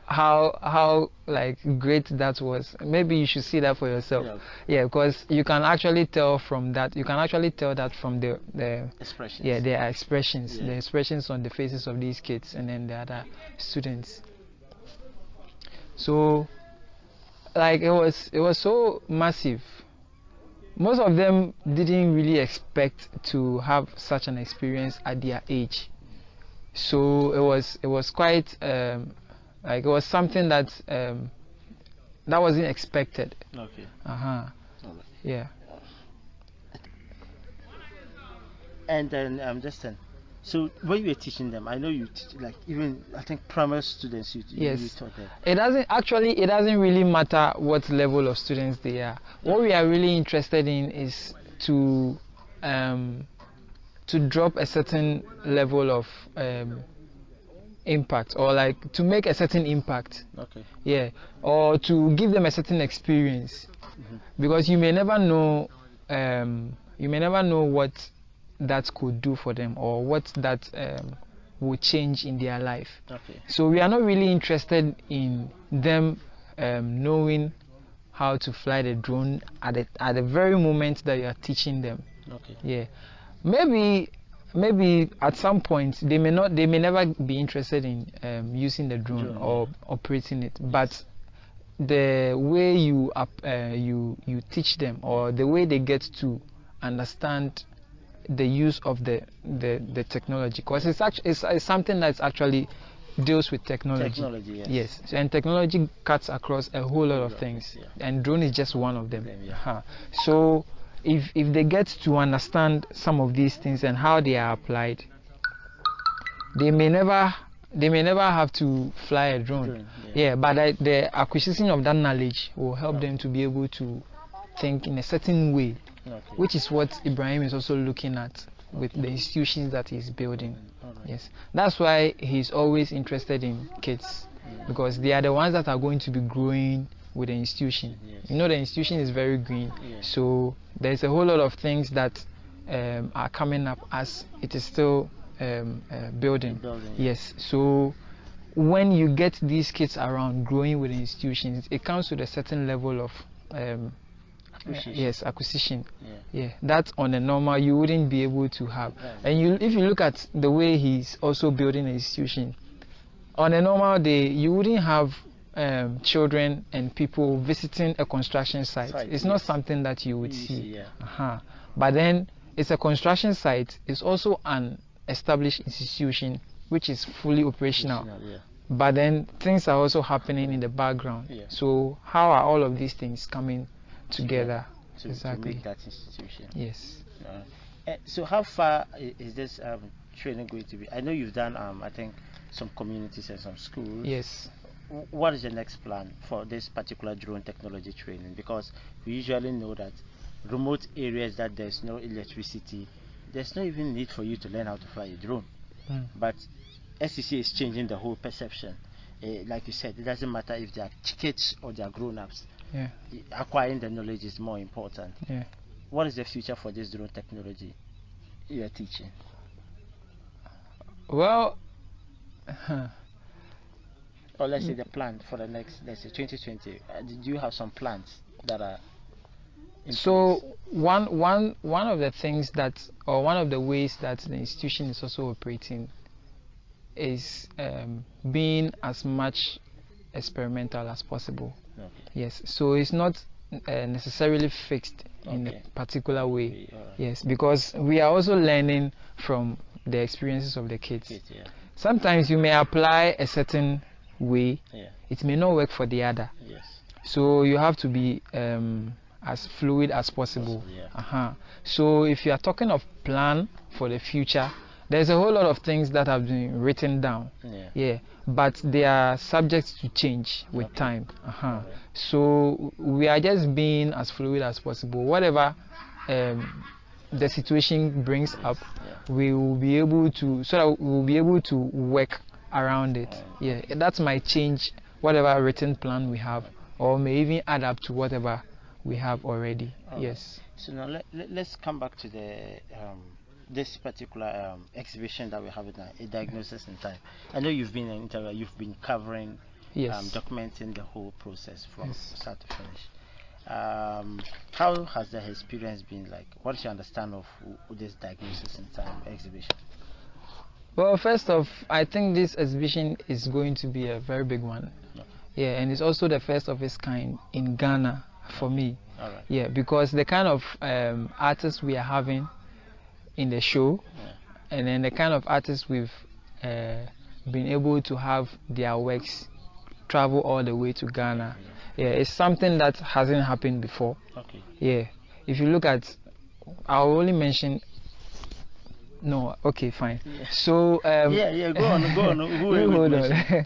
how like great that was. Maybe you should see that for yourself. Yeah, because you can actually tell from that. You can actually tell that from the expressions. Yeah, their expressions, the expressions on the faces of these kids and then the other students. So, like it was so massive. Most of them didn't really expect to have such an experience at their age. So it was quite like it was something that that wasn't expected. Okay. Yeah. And then Justin, so when you were teaching them, I know you teach, like, even I think primary students you taught them. It doesn't really matter what level of students they are. What we are really interested in is to drop a certain level of impact, or like to make a certain impact. Okay. Yeah, or to give them a certain experience, because you may never know what that could do for them, or what that will change in their life. Okay. So we are not really interested in them knowing how to fly the drone at the very moment that you are teaching them. Okay. Yeah. Maybe at some point they may never be interested in using the drone or operating it, but the way you teach them, or the way they get to understand the use of the technology, because it's something that's actually deals with technology. Yes. So, and technology cuts across a whole lot of things, and drone is just one of them. So if they get to understand some of these things and how they are applied, they may never have to fly a drone. But the acquisition of that knowledge will help them to be able to think in a certain way, which is what Ibrahim is also looking at with the institutions that he's building. Yes, that's why he's always interested in kids, because they are the ones that are going to be growing with the institution. You know, the institution is very green, so there's a whole lot of things that are coming up as it is still building. Yes, so when you get these kids around growing with the institutions, it comes with a certain level of acquisition. That on a normal you wouldn't be able to have. And if you look at the way he's also building an institution, on a normal day you wouldn't have children and people visiting a construction site. It's not something that you would see. But then it's a construction site. It's also an established institution which is fully operational. But then things are also happening in the background. So how are all of these things coming together? To make that institution. Yes. So how far is this training going to be? I know you've done I think some communities and some schools. Yes. What is the next plan for this particular drone technology training? Because we usually know that remote areas that there's no electricity, there's no even need for you to learn how to fly a drone. But SCC is changing the whole perception. Like you said, it doesn't matter if they are kids or they are grown-ups. Acquiring the knowledge is more important. What is the future for this drone technology you are teaching? Well, or let's say the plan for the next, let's say 2020. Do you have some plans that are so one of the things that, or one of the ways that the institution is also operating is being as much experimental as possible. Yes, so it's not necessarily fixed in a particular way. Yes, because we are also learning from the experiences of the kids. Sometimes you may apply a certain way, it may not work for the other. So you have to be as fluid as possible. So if you are talking of plan for the future, there's a whole lot of things that have been written down. But they are subject to change with time. So we are just being as fluid as possible. Whatever the situation brings up, we will be able to, so that we will be able to work around it. That might change whatever written plan we have, or may even add up to whatever we have already. Yes. So now let's come back to the this particular exhibition that we have in a diagnosis in time. I know you've been an interviewer, you've been covering, documenting the whole process from start to finish. How has the experience been like? What's your understanding of this diagnosis in time exhibition? Well, first off, I think this exhibition is going to be a very big one. And it's also the first of its kind in Ghana for me. Because the kind of artists we are having in the show, and then the kind of artists we've been able to have their works travel all the way to Ghana, it's something that hasn't happened before. If you look at, I'll only mention. No, okay, fine. So go on. Hold on.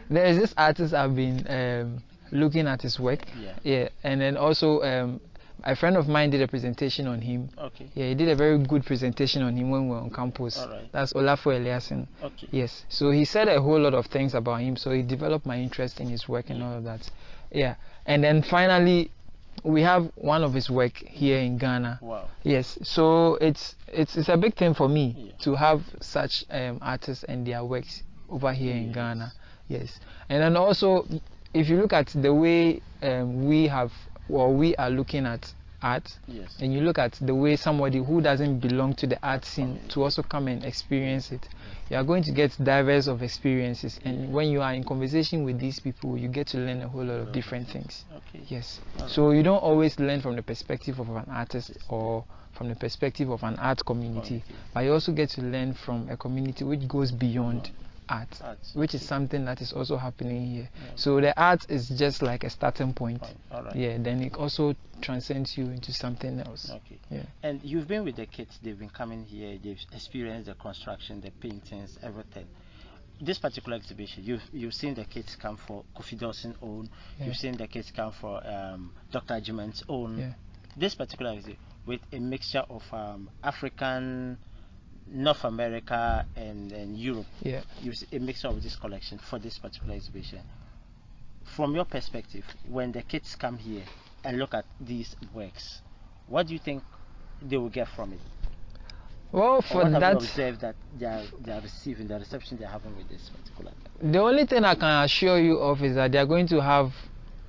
There's this artist I've been looking at his work. And then also a friend of mine did a presentation on him. He did a very good presentation on him when we were on campus. That's Olafo Eliasin. Yes. So he said a whole lot of things about him. So he developed my interest in his work and all of that. And then finally, we have one of his work here in Ghana. Yes. So it's a big thing for me to have such artists and their works over here in Ghana. Yes. And then also, if you look at the way we are looking at art, and you look at the way somebody who doesn't belong to the art scene to also come and experience it, you are going to get diverse of experiences, and when you are in conversation with these people, you get to learn a whole lot of different things. Yes. So you don't always learn from the perspective of an artist or from the perspective of an art community, but you also get to learn from a community which goes beyond art, which is something that is also happening here. So the art is just like a starting point. Then it also transcends you into something else. And you've been with the kids, they've been coming here, they've experienced the construction, the paintings, everything. This particular exhibition, you've seen the kids come for Kofi Dawson's own, you've seen the kids come for Dr. Ajiman's own. This particular exhibition with a mixture of African, North America and Europe. Use a mixture of this collection for this particular exhibition. From your perspective, when the kids come here and look at these works, what do you think they will get from it? Well, for what that, have you observed that they are receiving, the reception they are having with this particular? The only thing I can assure you of is that they are going to have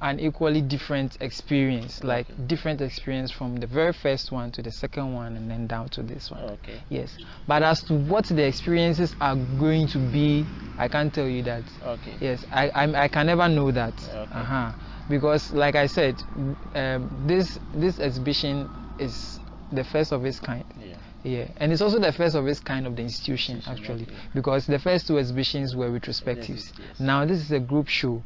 an equally different experience, like different experience from the very first one to the second one and then down to this one. Okay. Yes, but as to what the experiences are going to be, I can't tell you that. Okay. Yes, I can never know that. Okay. Because like I said, this exhibition is the first of its kind. Yeah, and it's also the first of its kind of the institution actually, because the first two exhibitions were retrospectives. Now this is a group show,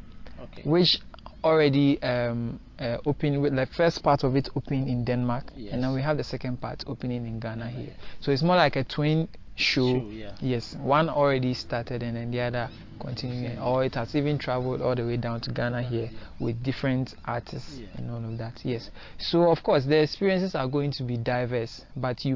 which already opened with the first part of it opening in Denmark, and now we have the second part opening in Ghana here. So it's more like a twin show. Yes, one already started and then the other continuing, or it has even traveled all the way down to Ghana here with different artists and all of that. Yes, so of course the experiences are going to be diverse, but you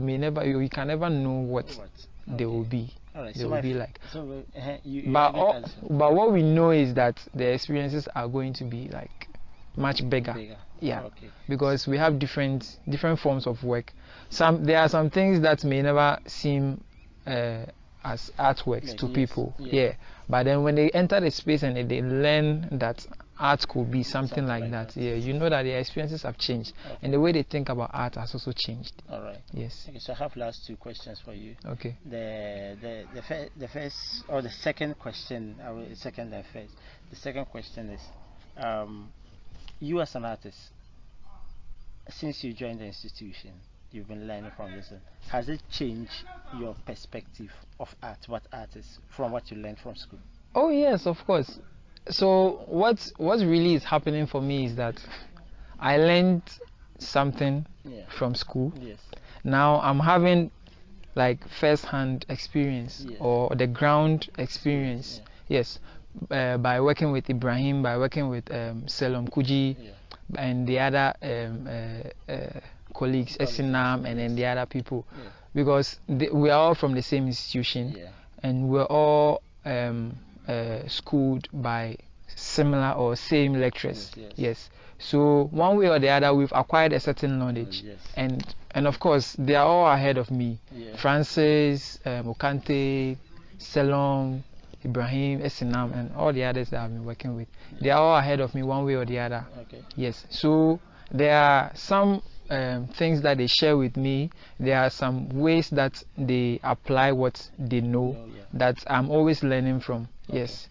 can never know what they will be. They will be like. But what we know is that the experiences are going to be like much bigger. Yeah, because we have different forms of work. There are some things that may never seem as artworks to people. But then when they enter the space and they learn that art could be something like that, you know that their experiences have changed, and the way they think about art has also changed. All right. Yes. Okay, so I have last two questions for you. Okay. The first or the second question, second and first. The second question is, you as an artist, since you joined the institution, you've been learning from this. Has it changed your perspective of art, what art is, from what you learned from school? Oh yes, of course. So what really is happening for me is that I learned something from school. Yes. Now I'm having like first-hand experience or the ground experience. Yes, by working with Ibrahim, by working with Selom Kuji and the other colleagues, Esinam, and then the other people, because we are all from the same institution, and we're all schooled by similar or same lecturers. Yes. So one way or the other, we've acquired a certain knowledge, and of course they are all ahead of me. Francis, Okante, Selom, Ibrahim, Esinam, and all the others that I've been working with. They are all ahead of me one way or the other. Yes. So there are some things that they share with me. There are some ways that they apply what they know that I'm always learning from. Yes.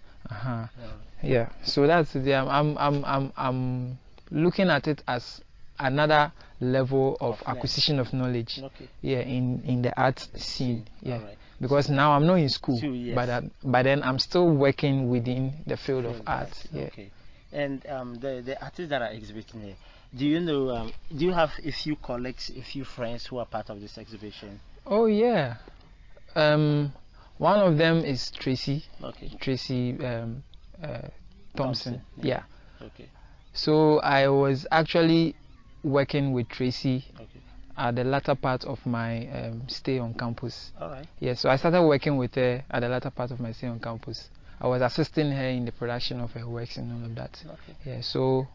Yeah. So that's I'm looking at it as another level of acquisition of knowledge. In the art scene. Because now I'm not in school, but then I'm still working within the field of art. And the artists that are exhibiting here, do you know? Do you have a few colleagues, a few friends who are part of this exhibition? Oh yeah. One of them is Tracy. Tracy Thompson. Yeah. So I was actually working with Tracy at the latter part of my stay on campus. So I started working with her at the latter part of my stay on campus. I was assisting her in the production of her works and all of that. So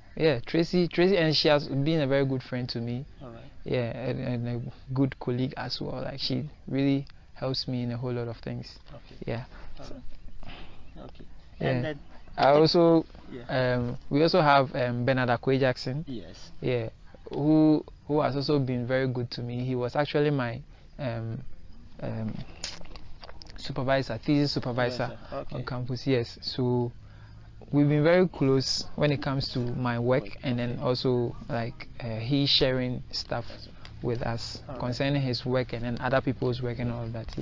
Tracy, and she has been a very good friend to me. And a good colleague as well. Like, she really helps me in a whole lot of things. And then I also we also have Bernard Akwe Jackson. Who has also been very good to me. He was actually my thesis supervisor on campus. So we've been very close when it comes to my work, and then also like he sharing stuff with us concerning his work and then other people's work and all of that.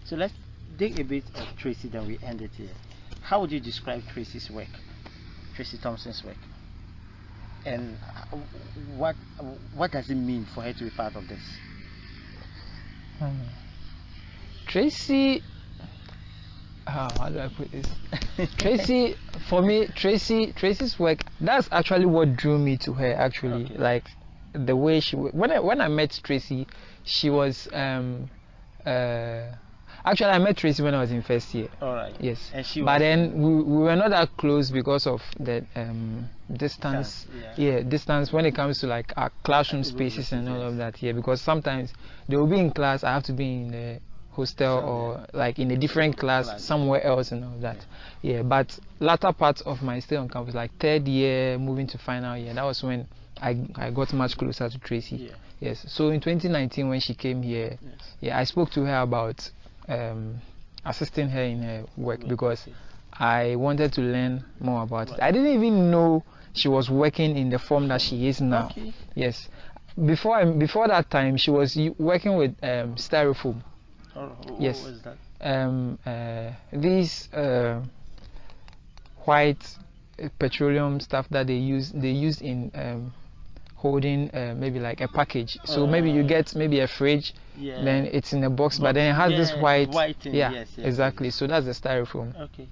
So let's dig a bit of Tracy, then we end it here. How would you describe Tracy's work, Tracy Thompson's work, and what does it mean for her to be part of this? Tracy, how do I put this? Tracy, for me, Tracy's work, that's actually what drew me to her. Actually, like the way she, when I met Tracy, she was actually, I met Tracy when I was in first year. Yes. But then we were not that close because of the distance. Distance when it comes to like our classroom spaces and all of that. Because sometimes they will be in class, I have to be in the hostel or like in a different class somewhere else and all that. Yeah, but latter part of my stay on campus, like third year moving to final year, that was when I got much closer to Tracy. Yes. So in 2019 when she came here, I spoke to her about assisting her in her work because I wanted to learn more about it. I didn't even know she was working in the form that she is now. Yes. Before that time, she was working with styrofoam. Yes. What was that? These white petroleum stuff that they use in holding maybe like a package. So maybe you get maybe a fridge, then it's in a box, but then it has this white thing. Yes, exactly. So that's the styrofoam. Okay.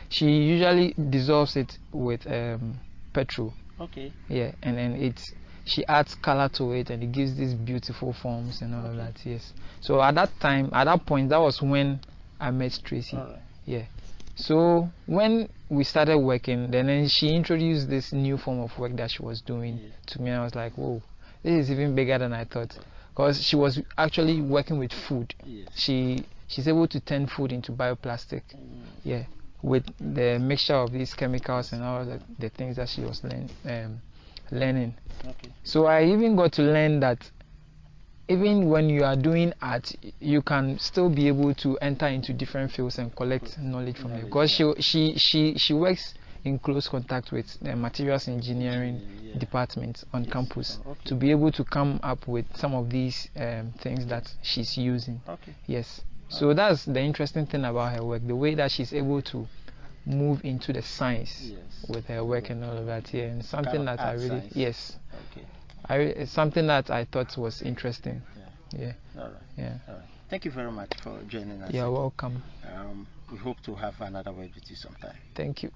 She usually dissolves it with petrol. Okay. Yeah, and then she adds color to it and it gives these beautiful forms and all of that. Yes. So at that point, that was when I met Tracy. Yeah. So when we started working, then she introduced this new form of work that she was doing to me. I was like, whoa, this is even bigger than I thought, because she was actually working with food. She's able to turn food into bioplastic. Yeah, with the mixture of these chemicals and all the things that she was learning. Okay. So I even got to learn that even when you are doing art, you can still be able to enter into different fields and collect knowledge from them, because she works in close contact with the materials engineering department on campus to be able to come up with some of these things that she's using. Yes. So that's the interesting thing about her work, the way that she's able to move into the science with her work and all of that. Yeah, and something that I really it's something that I thought was interesting. Yeah. All right. Yeah. All right. Thank you very much for joining us. You're welcome. We hope to have another word with you sometime. Thank you.